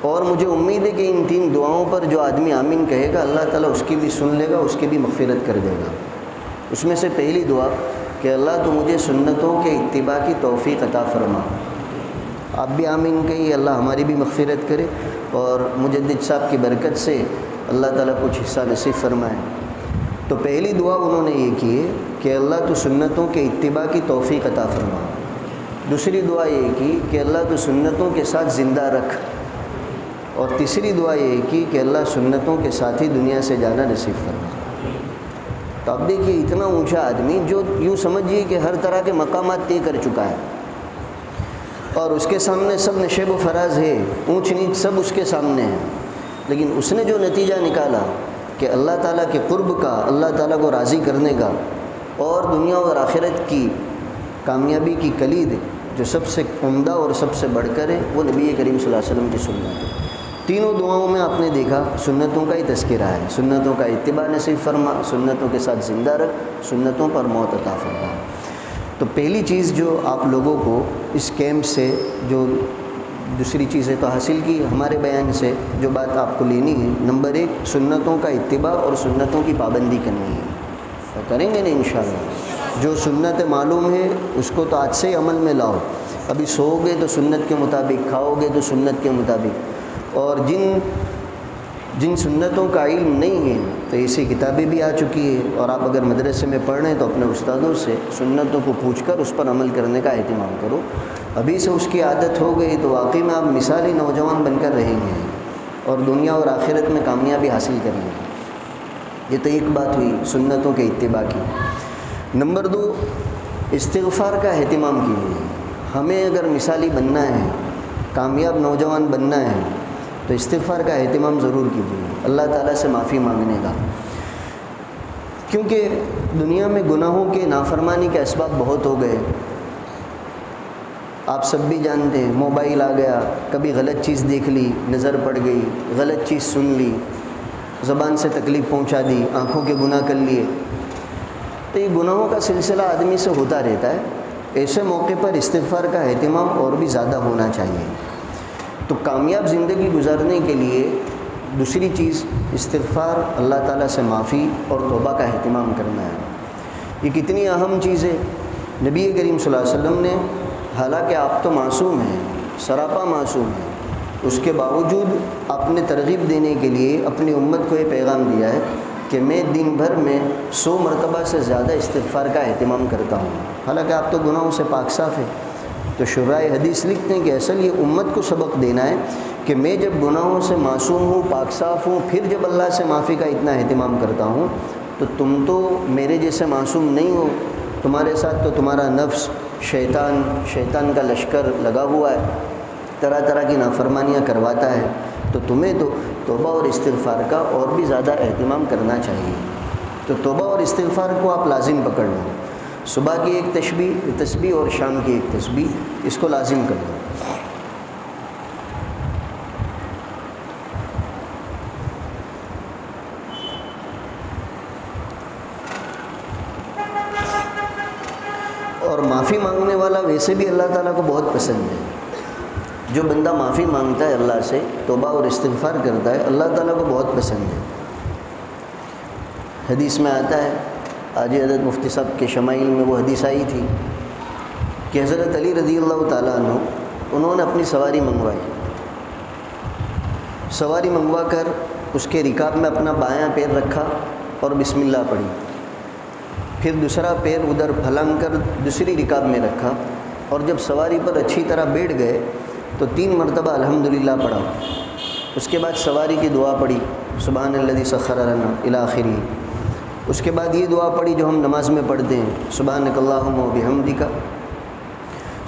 اور مجھے امید ہے کہ ان 3 دعاؤں پر جو آدمی آمین کہے گا اللہ تعالیٰ اس کی بھی سن لے گا، اس کی بھی مغفرت کر دے گا۔ اس میں سے پہلی دعا کہ اللہ تو مجھے سنتوں کے اتباع کی توفیق عطا فرما۔ آپ بھی آمین کہیے، اللہ ہماری بھی مغفرت کرے اور مجدد صاحب کی برکت سے اللہ تعالیٰ کچھ حصہ نصیب فرمائے۔ تو پہلی دعا انہوں نے یہ کی ہے کہ اللہ تو سنتوں کے اتباع کی توفیق عطا فرما۔ دوسری دعا یہ کی کہ اللہ تو سنتوں کے ساتھ زندہ رکھ، اور تیسری دعا یہ کی کہ اللہ سنتوں کے ساتھ ہی دنیا سے جانا نصیب فرما۔ تو اب دیکھیے اتنا اونچا آدمی جو یوں سمجھیے کہ ہر طرح کے مقامات طے کر چکا ہے، اور اس کے سامنے سب نشیب و فراز ہے، اونچ نیچ سب اس کے سامنے ہے، لیکن اس نے جو نتیجہ نکالا کہ اللہ تعالیٰ کے قرب کا، اللہ تعالیٰ کو راضی کرنے کا، اور دنیا اور آخرت کی کامیابی کی کلید جو سب سے عمدہ اور سب سے بڑھ کر ہے وہ نبی کریم صلی اللہ علیہ وسلم کی سنت ہے۔ تینوں دعاؤں میں آپ نے دیکھا سنتوں کا ہی تذکرہ ہے، سنتوں کا اتباع نصیب فرما، سنتوں کے ساتھ زندہ رکھ، سنتوں پر موت عطا فرما۔ تو پہلی چیز جو آپ لوگوں کو اس کیمپ سے جو دوسری چیزیں تو حاصل کی ہمارے بیان سے، جو بات آپ کو لینی ہے، نمبر 1 سنتوں کا اتباع اور سنتوں کی پابندی کرنی ہے، تو کریں گے نا انشاءاللہ۔ جو سنت معلوم ہے اس کو تو آج سے ہی عمل میں لاؤ، ابھی سو گے تو سنت کے مطابق، کھاؤ گے تو سنت کے مطابق، اور جن سنتوں کا علم نہیں ہے تو ایسی کتابیں بھی آ چکی ہے، اور آپ اگر مدرسے میں پڑھ رہے ہیں تو اپنے استادوں سے سنتوں کو پوچھ کر اس پر عمل کرنے کا اہتمام کرو۔ ابھی سے اس کی عادت ہو گئی تو واقعی میں آپ مثالی نوجوان بن کر رہیں گے اور دنیا اور آخرت میں کامیابی حاصل کریں گے۔ یہ تو ایک بات ہوئی سنتوں کے اتباع کی۔ نمبر 2 استغفار کا اہتمام کیجیے۔ ہمیں اگر مثالی بننا ہے، کامیاب نوجوان بننا ہے تو استغفار کا اہتمام ضرور کیجیے، اللہ تعالیٰ سے معافی مانگنے کا، کیونکہ دنیا میں گناہوں کے نافرمانی کے اسباب بہت ہو گئے۔ آپ سب بھی جانتے ہیں، موبائل آ گیا، کبھی غلط چیز دیکھ لی، نظر پڑ گئی، غلط چیز سن لی، زبان سے تکلیف پہنچا دی، آنکھوں کے گناہ کر لیے، تو یہ گناہوں کا سلسلہ آدمی سے ہوتا رہتا ہے، ایسے موقع پر استغفار کا اہتمام اور بھی زیادہ ہونا چاہیے۔ تو کامیاب زندگی گزارنے کے لیے دوسری چیز استغفار، اللہ تعالیٰ سے معافی اور توبہ کا اہتمام کرنا ہے۔ یہ کتنی اہم چیز ہے۔ نبی کریم صلی اللہ علیہ وسلم نے، حالانکہ آپ تو معصوم ہیں، سراپا معصوم ہیں، اس کے باوجود آپ نے ترغیب دینے کے لیے اپنی امت کو یہ پیغام دیا ہے کہ میں دن بھر میں 100 مرتبہ سے زیادہ استغفار کا اہتمام کرتا ہوں، حالانکہ آپ تو گناہوں سے پاک صاف ہیں۔ تو شراح حدیث لکھتے ہیں کہ اصل یہ امت کو سبق دینا ہے کہ میں جب گناہوں سے معصوم ہوں، پاک صاف ہوں، پھر جب اللہ سے معافی کا اتنا اہتمام کرتا ہوں، تو تم تو میرے جیسے معصوم نہیں ہو، تمہارے ساتھ تو تمہارا نفس، شیطان کا لشکر لگا ہوا ہے، طرح طرح کی نافرمانیاں کرواتا ہے، تو تمہیں تو توبہ اور استغفار کا اور بھی زیادہ اہتمام کرنا چاہیے۔ تو توبہ اور استغفار کو آپ لازم پکڑ لو، صبح کی ایک تسبیح اور شام کی ایک تسبیح، اس کو لازم کر لو۔ اور معافی مانگنے والا ویسے بھی اللہ تعالیٰ کو بہت پسند ہے۔ جو بندہ معافی مانگتا ہے اللہ سے، توبہ اور استغفار کرتا ہے، اللہ تعالیٰ کو بہت پسند ہے۔ حدیث میں آتا ہے، آج حضرت مفتی صاحب کے شمائل میں وہ حدیث آئی تھی کہ حضرت علی رضی اللہ تعالیٰ عنہ، انہوں نے اپنی سواری منگوائی، سواری منگوا کر اس کے رکاب میں اپنا بایاں پیر رکھا اور بسم اللہ پڑھی، پھر دوسرا پیر ادھر پھلانگ کر دوسری رکاب میں رکھا، اور جب سواری پر اچھی طرح بیٹھ گئے تو 3 مرتبہ الحمدللہ پڑھا۔ اس کے بعد سواری کی دعا پڑھی، سبحان الذی سخر لنا الی آخری۔ اس کے بعد یہ دعا پڑھی جو ہم نماز میں پڑھتے ہیں، سبحانک اللہم و بحمدک،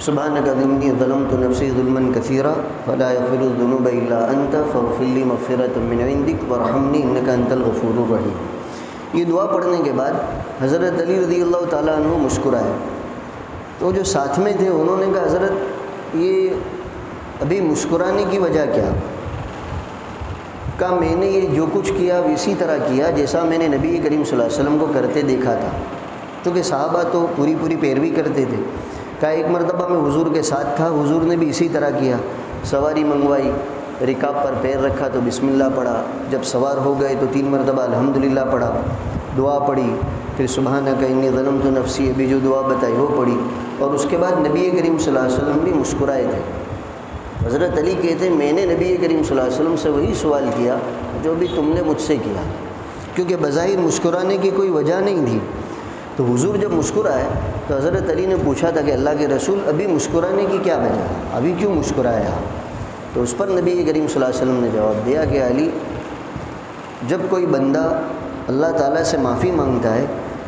سبحانک انی ظلمت نفسی ظلما کثیرا فلا یغفر الذنوب الا انت فاغفر لی مغفرۃ من عندک وارحمنی انک انت الغفور الرحیم۔ یہ دعا پڑھنے کے بعد حضرت علی رضی اللہ تعالیٰ عنہ مسکرائے، تو جو ساتھ میں تھے انہوں نے کہا حضرت یہ ابھی مسکرانے کی وجہ کیا؟ کہا میں نے یہ جو کچھ کیا اسی طرح کیا جیسا میں نے نبی کریم صلی اللہ علیہ وسلم کو کرتے دیکھا تھا، کیونکہ صحابہ تو پوری پیروی کرتے تھے۔ کہا ایک مرتبہ میں حضور کے ساتھ تھا، حضور نے بھی اسی طرح کیا، سواری منگوائی، رکاب پر پیر رکھا تو بسم اللہ پڑھا، جب سوار ہو گئے تو 3 مرتبہ الحمدللہ پڑھا، دعا پڑھی، پھر سبحانک انی ظلمت نفسی، ابھی جو دعا بتائی وہ پڑھی، اور اس کے بعد نبی کریم صلی اللہ علیہ وسلم بھی مسکرائے تھے۔ حضرت علی کہتے ہیں میں نے نبی کریم صلی اللہ علیہ وسلم سے وہی سوال کیا جو بھی تم نے مجھ سے کیا، کیونکہ بظاہر مسکرانے کی کوئی وجہ نہیں تھی۔ تو حضور جب مسکرائے تو حضرت علی نے پوچھا تھا کہ اللہ کے رسول ابھی مسکرانے کی کیا وجہ ہے، ابھی کیوں مسکرائے آپ؟ تو اس پر نبی کریم صلی اللہ علیہ وسلم نے جواب دیا کہ علی، جب کوئی بندہ اللہ تعالیٰ سے معافی مانگتا ہے،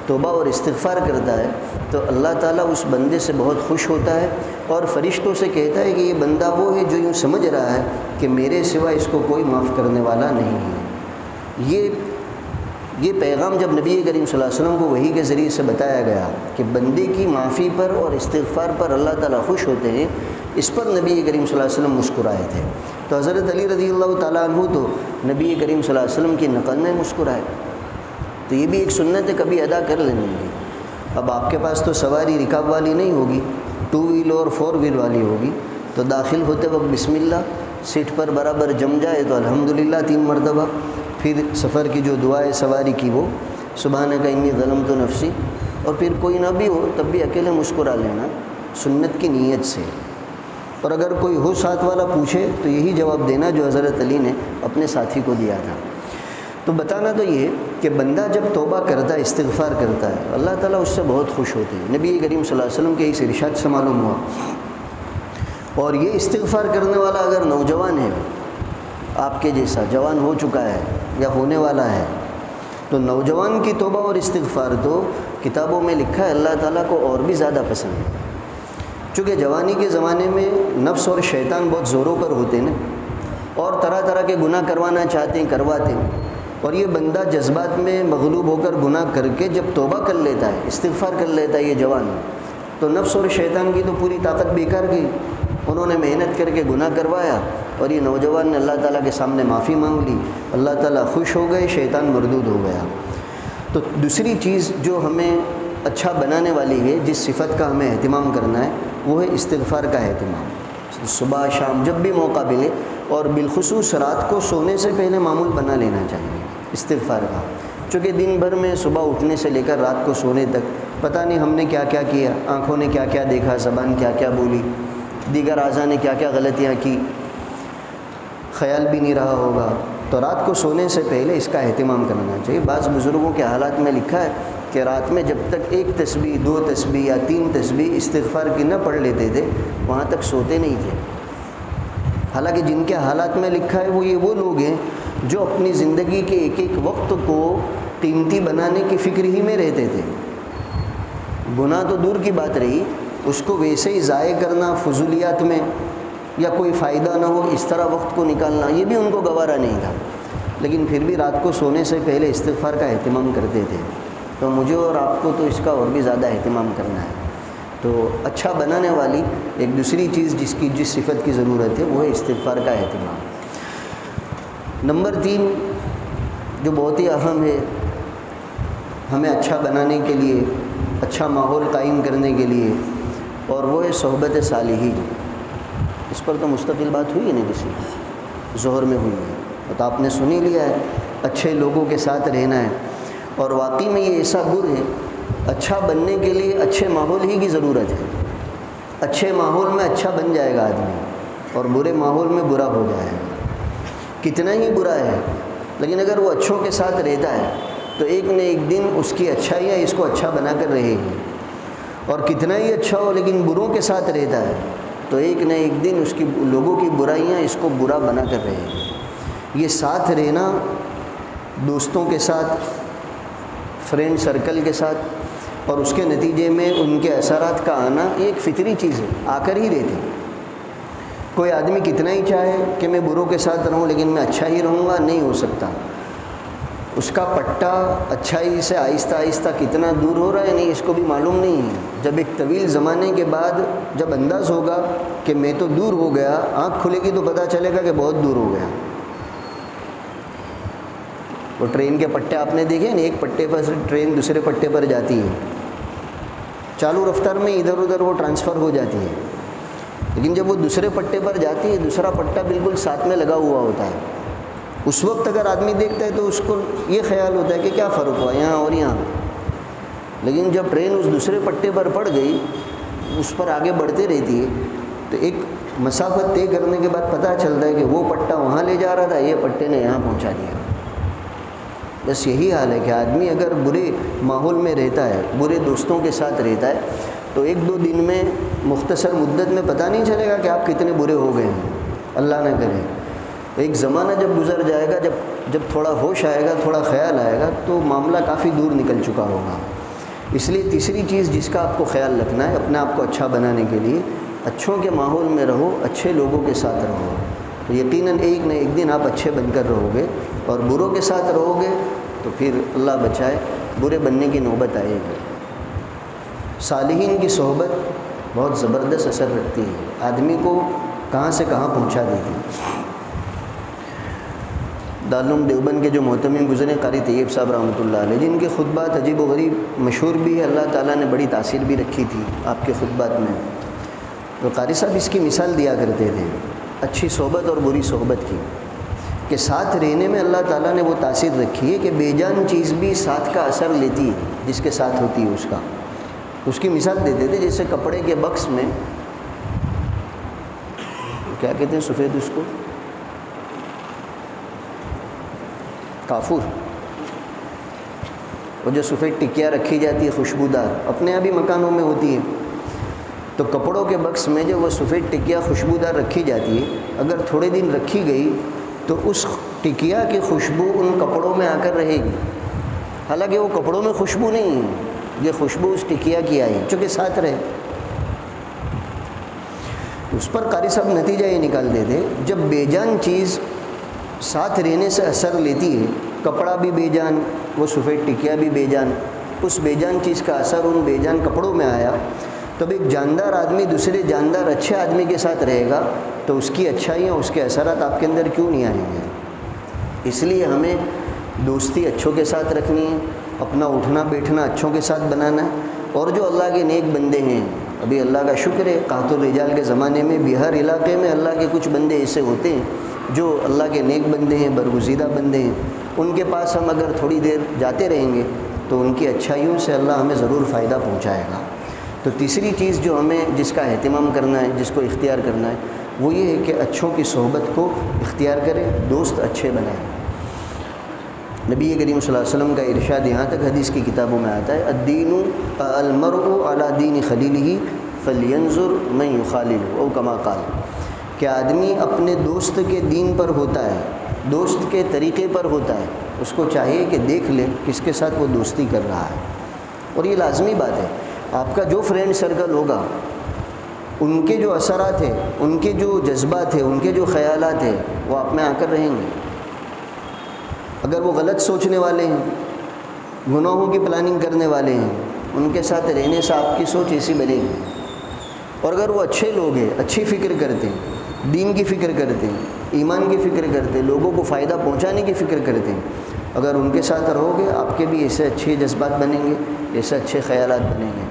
توبہ اور استغفار کرتا ہے، تو اللہ تعالیٰ اس بندے سے بہت خوش ہوتا ہے اور فرشتوں سے کہتا ہے کہ یہ بندہ وہ ہے جو یوں سمجھ رہا ہے کہ میرے سوا اس کو کوئی معاف کرنے والا نہیں ہے۔ یہ پیغام جب نبی کریم صلی اللہ علیہ وسلم کو وحی کے ذریعے سے بتایا گیا کہ بندے کی معافی پر اور استغفار پر اللہ تعالیٰ خوش ہوتے ہیں، اس پر نبی کریم صلی اللہ علیہ وسلم مسکرائے تھے۔ تو حضرت علی رضی اللہ تعالیٰ عنہ تو نبی کریم صلی اللہ علیہ وسلم کی نقل میں مسکرائے، تو یہ بھی ایک سنت ہے، کبھی ادا کر لیں گے۔ اب آپ کے پاس تو سواری رکاب والی نہیں ہوگی، 2 ویل اور 4 ویل والی ہوگی، تو داخل ہوتے وقت بسم اللہ، سیٹ پر برابر جم جائے تو الحمدللہ 3 مرتبہ، پھر سفر کی جو دعائے سواری کی وہ سبحانک انی ظلمت نفسی، اور پھر کوئی نہ بھی ہو تب بھی اکیلے مسکرا لینا سنت کی نیت سے۔ اور اگر کوئی ہو ساتھ والا پوچھے تو یہی جواب دینا جو حضرت علی نے اپنے ساتھی کو دیا تھا۔ تو بتانا تو یہ کہ بندہ جب توبہ کرتا ہے، استغفار کرتا ہے، اللہ تعالیٰ اس سے بہت خوش ہوتے ہیں۔ نبی کریم صلی اللہ علیہ وسلم کے اس ارشاد سے معلوم ہوا۔ اور یہ استغفار کرنے والا اگر نوجوان ہے، آپ کے جیسا جوان ہو چکا ہے یا ہونے والا ہے، تو نوجوان کی توبہ اور استغفار تو کتابوں میں لکھا ہے اللہ تعالیٰ کو اور بھی زیادہ پسند ہے، چونکہ جوانی کے زمانے میں نفس اور شیطان بہت زوروں پر ہوتے ہیں اور طرح طرح کے گناہ کروانا چاہتے ہیں، کرواتے ہیں، اور یہ بندہ جذبات میں مغلوب ہو کر گناہ کر کے جب توبہ کر لیتا ہے، استغفار کر لیتا ہے یہ جوان، تو نفس اور شیطان کی تو پوری طاقت بیکار گئی، انہوں نے محنت کر کے گناہ کروایا، اور یہ نوجوان نے اللہ تعالیٰ کے سامنے معافی مانگ لی، اللہ تعالیٰ خوش ہو گئے، شیطان مردود ہو گیا۔ تو دوسری چیز جو ہمیں اچھا بنانے والی ہے، جس صفت کا ہمیں اہتمام کرنا ہے، وہ ہے استغفار کا اہتمام۔ صبح شام جب بھی موقع ملے، اور بالخصوص رات کو سونے سے پہلے معمول بنا لینا چاہیے استغفار کا، چونکہ دن بھر میں صبح اٹھنے سے لے کر رات کو سونے تک پتہ نہیں ہم نے کیا کیا کیا، آنکھوں نے کیا کیا دیکھا، زبان کیا کیا بولی، دیگر اعضاء نے کیا کیا غلطیاں کی، خیال بھی نہیں رہا ہوگا۔ تو رات کو سونے سے پہلے اس کا اہتمام کرنا چاہیے۔ بعض بزرگوں کے حالات میں لکھا ہے کہ رات میں جب تک 1 تسبیح 2 تسبیح یا 3 تسبیح استغفار کی نہ پڑھ لیتے تھے، وہاں تک سوتے نہیں تھے۔ حالانکہ جن کے حالات میں لکھا ہے وہ لوگ ہیں جو اپنی زندگی کے ایک ایک وقت کو قیمتی بنانے کی فکر ہی میں رہتے تھے۔ گناہ تو دور کی بات رہی، اس کو ویسے ہی ضائع کرنا فضولیات میں، یا کوئی فائدہ نہ ہو اس طرح وقت کو نکالنا، یہ بھی ان کو گوارا نہیں تھا، لیکن پھر بھی رات کو سونے سے پہلے استغفار کا اہتمام کرتے تھے۔ تو مجھے اور آپ کو تو اس کا اور بھی زیادہ اہتمام کرنا ہے۔ تو اچھا بنانے والی ایک دوسری چیز جس صفت کی ضرورت ہے وہ ہے استغفار کا اہتمام۔ نمبر 3 جو بہت ہی اہم ہے ہمیں اچھا بنانے کے لیے، اچھا ماحول قائم کرنے کے لیے، اور وہ ہے صحبت صالحین۔ اس پر تو مستقل بات ہوئی ہے نا، کسی ظہر میں ہوئی ہے، تو آپ نے سنی لیا ہے، اچھے لوگوں کے ساتھ رہنا ہے۔ اور واقعی میں یہ ایسا گر ہے، اچھا بننے کے لیے اچھے ماحول ہی کی ضرورت ہے۔ اچھے ماحول میں اچھا بن جائے گا آدمی، اور برے ماحول میں برا ہو جائے گا۔ کتنا ہی برا ہے لیکن اگر وہ اچھوں کے ساتھ رہتا ہے تو ایک نہ ایک دن اس کی اچھائیاں اس کو اچھا بنا کر رہے گی، اور کتنا ہی اچھا ہو لیکن بروں کے ساتھ رہتا ہے تو ایک نہ ایک دن اس کی لوگوں کی برائیاں اس کو برا بنا کر رہے گی۔ یہ ساتھ رہنا، دوستوں کے ساتھ، فرینڈ سرکل کے ساتھ، اور اس کے نتیجے میں ان کے اثرات کا آنا، یہ ایک فطری چیز ہے، آ کر ہی رہتی۔ کوئی آدمی کتنا ہی چاہے کہ میں بروں کے ساتھ رہوں لیکن میں اچھا ہی رہوں گا، نہیں ہو سکتا۔ اس کا پٹا اچھائی سے آہستہ آہستہ کتنا دور ہو رہا ہے نہیں اس کو بھی معلوم نہیں ہے۔ جب ایک طویل زمانے کے بعد جب انداز ہوگا کہ میں تو دور ہو گیا، آنکھ کھلے گی تو پتہ چلے گا کہ بہت دور ہو گیا۔ وہ ٹرین کے پٹے آپ نے دیکھے نا، ایک پٹے پر سے ٹرین دوسرے پٹے پر جاتی ہے، چالو رفتار میں ادھر ادھر وہ ٹرانسفر ہو جاتی ہے، لیکن جب وہ دوسرے پٹے پر جاتی ہے دوسرا پٹا بالکل ساتھ میں لگا ہوا ہوتا ہے۔ اس وقت اگر آدمی دیکھتا ہے تو اس کو یہ خیال ہوتا ہے کہ کیا فرق ہوا یہاں اور یہاں، لیکن جب ٹرین اس دوسرے پٹے پر پڑ گئی، اس پر آگے بڑھتے رہتی ہے تو ایک مسافت طے کرنے کے بعد پتہ چلتا ہے کہ وہ پٹا وہاں لے جا رہا تھا، یہ پٹے نے یہاں پہنچا دیا۔ بس یہی حال ہے کہ آدمی اگر برے ماحول میں رہتا ہے، برے دوستوں کے ساتھ رہتا ہے، تو 1-2 دن میں، مختصر مدت میں پتہ نہیں چلے گا کہ آپ کتنے برے ہو گئے ہیں، اللہ نہ کرے۔ ایک زمانہ جب گزر جائے گا، جب تھوڑا ہوش آئے گا، تھوڑا خیال آئے گا، تو معاملہ کافی دور نکل چکا ہوگا۔ اس لیے تیسری چیز جس کا آپ کو خیال رکھنا ہے اپنے آپ کو اچھا بنانے کے لیے، اچھوں کے ماحول میں رہو، اچھے لوگوں کے ساتھ رہو، تو یقیناً ایک نہ ایک دن آپ اچھے بن کر رہو گے، اور بروں کے ساتھ رہو گے تو پھر اللہ بچائے برے بننے کی نوبت آئے گی۔ صالحین کی صحبت بہت زبردست اثر رکھتی ہے، آدمی کو کہاں سے کہاں پہنچا دیتی ہے۔ دارالعلوم دیوبند کے جو محتمین گزرے قاری طیب صاحب رحمۃ اللہ علیہ، جن کے خطبات عجیب و غریب مشہور بھی ہے، اللہ تعالیٰ نے بڑی تاثیر بھی رکھی تھی آپ کے خطبات میں، تو قاری صاحب اس کی مثال دیا کرتے تھے اچھی صحبت اور بری صحبت کی، کہ ساتھ رہنے میں اللہ تعالیٰ نے وہ تاثیر رکھی ہے کہ بے جان چیز بھی ساتھ کا اثر لیتی ہے جس کے ساتھ ہوتی ہے اس کا۔ اس کی مثال دیتے تھے جیسے کپڑے کے بکس میں، کیا کہتے ہیں سفید اس کو، کافور، وہ جو سفید ٹکیاں رکھی جاتی ہے خوشبودار، اپنے یہاں بھی مکانوں میں ہوتی ہے، تو کپڑوں کے بکس میں جو وہ سفید ٹکیا خوشبودار رکھی جاتی ہے، اگر تھوڑے دن رکھی گئی تو اس ٹکیا کی خوشبو ان کپڑوں میں آ کر رہے گی، حالانکہ وہ کپڑوں میں خوشبو نہیں ہے، یہ خوشبو اس ٹکیا کی آئی چونکہ ساتھ رہے۔ اس پر قاری صاحب نتیجہ یہ نکالتے تھے، جب بے جان چیز ساتھ رہنے سے اثر لیتی ہے، کپڑا بھی بے جان، وہ سفید ٹکیا بھی بے جان، اس بے جان چیز کا اثر ان بے جان کپڑوں میں آیا، تب ایک جاندار آدمی دوسرے جاندار اچھے آدمی کے ساتھ رہے گا تو اس کی اچھائیاں، اس کے اثرات آپ کے اندر کیوں نہیں آئیں گے؟ اس لیے ہمیں دوستی اچھوں کے ساتھ رکھنی ہے، اپنا اٹھنا بیٹھنا اچھوں کے ساتھ بنانا ہے، اور جو اللہ کے نیک بندے ہیں، ابھی اللہ کا شکر ہے قحط الرجال کے زمانے میں بھی ہر علاقے میں اللہ کے کچھ بندے ایسے ہوتے ہیں جو اللہ کے نیک بندے ہیں، برگزیدہ بندے ہیں، ان کے پاس ہم اگر تھوڑی دیر جاتے رہیں گے تو ان کی اچھائیوں سے اللہ ہمیں ضرور فائدہ پہنچائے گا۔ تو تیسری چیز جو ہمیں جس کا اہتمام کرنا ہے، جس کو اختیار کرنا ہے، وہ یہ ہے کہ اچھوں کی صحبت کو اختیار کریں، دوست اچھے بنائیں۔ نبی کریم صلی اللہ علیہ وسلم کا ارشاد یہاں تک حدیث کی کتابوں میں آتا ہے، الدین المرء علی دین خلیلہ فلینظر من یخاللہ او کما قال، کہ آدمی اپنے دوست کے دین پر ہوتا ہے، دوست کے طریقے پر ہوتا ہے، اس کو چاہیے کہ دیکھ لے کس کے ساتھ وہ دوستی کر رہا ہے۔ اور یہ لازمی بات ہے، آپ کا جو فرینڈ سرکل ہوگا، ان کے جو اثرات ہیں، ان کے جو جذبات ہیں، ان کے جو خیالات ہیں، وہ آپ میں آ کر رہیں گے۔ اگر وہ غلط سوچنے والے ہیں، گناہوں کی پلاننگ کرنے والے ہیں، ان کے ساتھ رہنے سے آپ کی سوچ ایسی بنے گی۔ اور اگر وہ اچھے لوگ ہیں، اچھی فکر کرتے ہیں، دین کی فکر کرتے ہیں، ایمان کی فکر کرتے ہیں، لوگوں کو فائدہ پہنچانے کی فکر کرتے ہیں، اگر ان کے ساتھ رہو گے آپ کے بھی ایسے اچھے جذبات بنیں گے، ایسے اچھے خیالات بنیں گے۔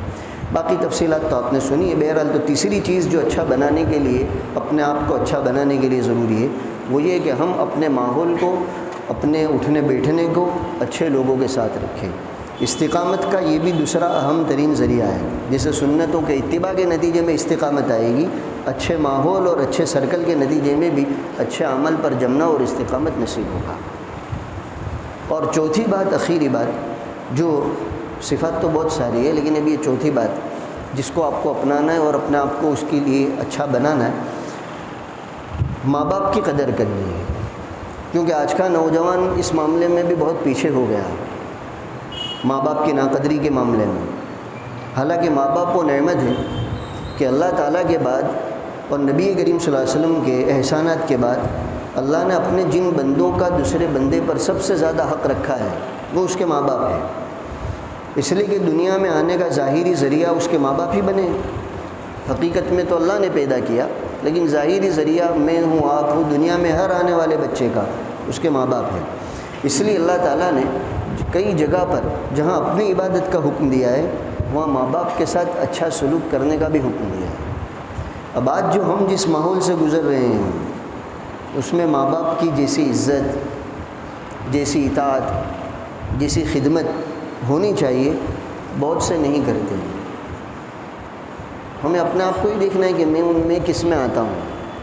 باقی تفصیلات تو آپ نے سنی ہے۔ بہرحال تو تیسری چیز جو اچھا بنانے کے لیے، اپنے آپ کو اچھا بنانے کے لیے ضروری ہے، وہ یہ کہ ہم اپنے ماحول کو، اپنے اٹھنے بیٹھنے کو اچھے لوگوں کے ساتھ رکھیں۔ استقامت کا یہ بھی دوسرا اہم ترین ذریعہ ہے، جسے سنتوں کے اتباع کے نتیجے میں استقامت آئے گی، اچھے ماحول اور اچھے سرکل کے نتیجے میں بھی اچھے عمل پر جمنا اور استقامت نصیب ہوگا۔ اور چوتھی بات، آخری بات، جو صفات تو بہت ساری ہے لیکن اب یہ چوتھی بات جس کو آپ کو اپنانا ہے اور اپنے آپ کو اس کے لیے اچھا بنانا ہے، ماں باپ کی قدر کرنی ہے۔ کیونکہ آج کا نوجوان اس معاملے میں بھی بہت پیچھے ہو گیا، ماں باپ کی ناقدری کے معاملے میں۔ حالانکہ ماں باپ وہ نعمت ہے کہ اللہ تعالیٰ کے بعد اور نبی کریم صلی اللہ علیہ وسلم کے احسانات کے بعد اللہ نے اپنے جن بندوں کا دوسرے بندے پر سب سے زیادہ حق رکھا ہے وہ اس کے ماں باپ ہیں، اس لیے کہ دنیا میں آنے کا ظاہری ذریعہ اس کے ماں باپ ہی بنے۔ حقیقت میں تو اللہ نے پیدا کیا، لیکن ظاہری ذریعہ میں ہوں، آپ ہوں، دنیا میں ہر آنے والے بچے کا اس کے ماں باپ ہے۔ اس لیے اللہ تعالیٰ نے کئی جگہ پر جہاں اپنی عبادت کا حکم دیا ہے، وہاں ماں باپ کے ساتھ اچھا سلوک کرنے کا بھی حکم دیا ہے۔ اب آج جو ہم جس ماحول سے گزر رہے ہیں اس میں ماں باپ کی جیسی عزت، جیسی اطاعت، جیسی خدمت ہونی چاہیے بہت سے نہیں کرتے۔ ہمیں اپنے آپ کو ہی دیکھنا ہے کہ میں ان میں کس میں آتا ہوں،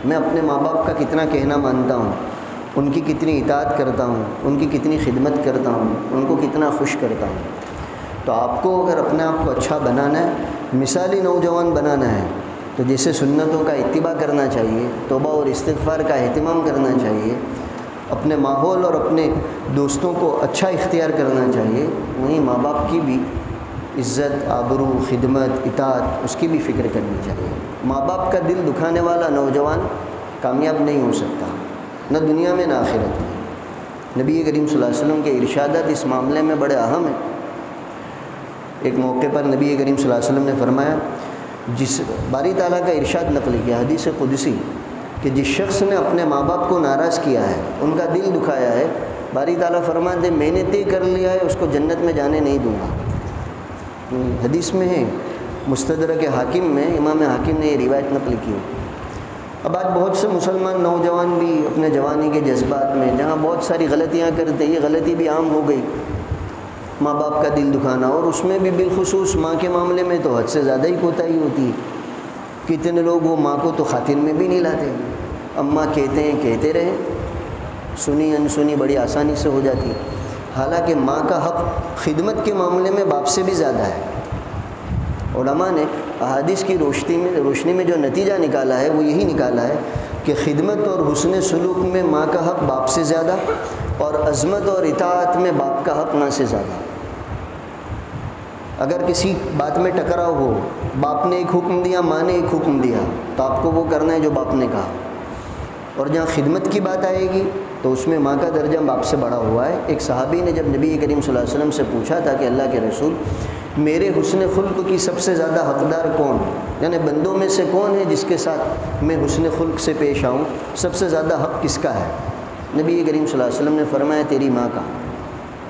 میں اپنے ماں باپ کا کتنا کہنا مانتا ہوں، ان کی کتنی اطاعت کرتا ہوں، ان کی کتنی خدمت کرتا ہوں، ان کو کتنا خوش کرتا ہوں۔ تو آپ کو اگر اپنے آپ کو اچھا بنانا ہے، مثالی نوجوان بنانا ہے، تو جیسے سنتوں کا اتباع کرنا چاہیے، توبہ اور استغفار کا اہتمام کرنا چاہیے، اپنے ماحول اور اپنے دوستوں کو اچھا اختیار کرنا چاہیے، وہیں ماں باپ کی بھی عزت، آبرو، خدمت، اطاعت، اس کی بھی فکر کرنی چاہیے۔ ماں باپ کا دل دکھانے والا نوجوان کامیاب نہیں ہو سکتا، نہ دنیا میں نہ آخرت میں۔ نبی کریم صلی اللہ علیہ وسلم کے ارشادات اس معاملے میں بڑے اہم ہیں۔ ایک موقع پر نبی کریم صلی اللہ علیہ وسلم نے فرمایا، جس باری تعالیٰ کا ارشاد نقل کیا حدیث قدسی، کہ جس شخص نے اپنے ماں باپ کو ناراض کیا ہے، ان کا دل دکھایا ہے، باری تعالیٰ فرماتے ہیں میں نے طے کر لیا ہے اس کو جنت میں جانے نہیں دوں گا۔ حدیث میں ہے، مستدرک حاکم میں امام حاکم نے یہ روایت نقل کی۔ اب آج بہت سے مسلمان نوجوان بھی اپنے جوانی کے جذبات میں جہاں بہت ساری غلطیاں کرتے، یہ غلطی بھی عام ہو گئی، ماں باپ کا دل دکھانا، اور اس میں بھی بالخصوص ماں کے معاملے میں تو حد سے زیادہ ہی کوتاہی ہوتی ہے۔ کتنے لوگ وہ ماں کو تو خاطر میں بھی نہیں لاتے، اماں کہتے ہیں کہتے رہیں، سنی انسنی بڑی آسانی سے ہو جاتی ہے۔ حالانکہ ماں کا حق خدمت کے معاملے میں باپ سے بھی زیادہ ہے۔ علماء نے احادیث کی روشنی میں جو نتیجہ نکالا ہے وہ یہی نکالا ہے کہ خدمت اور حسن سلوک میں ماں کا حق باپ سے زیادہ، اور عظمت اور اطاعت میں باپ کا حق ماں سے زیادہ۔ اگر کسی بات میں ٹکراؤ ہو، باپ نے ایک حکم دیا، ماں نے ایک حکم دیا، تو آپ کو وہ کرنا ہے جو باپ نے کہا۔ اور جہاں خدمت کی بات آئے گی تو اس میں ماں کا درجہ باپ سے بڑا ہوا ہے۔ ایک صحابی نے جب نبی کریم صلی اللہ علیہ وسلم سے پوچھا تھا کہ اللہ کے رسول، میرے حسن خلق کی سب سے زیادہ حقدار کون، یعنی بندوں میں سے کون ہے جس کے ساتھ میں حسن خلق سے پیش آؤں، سب سے زیادہ حق کس کا ہے؟ نبی کریم صلی اللہ علیہ وسلم نے فرمایا تیری ماں کا۔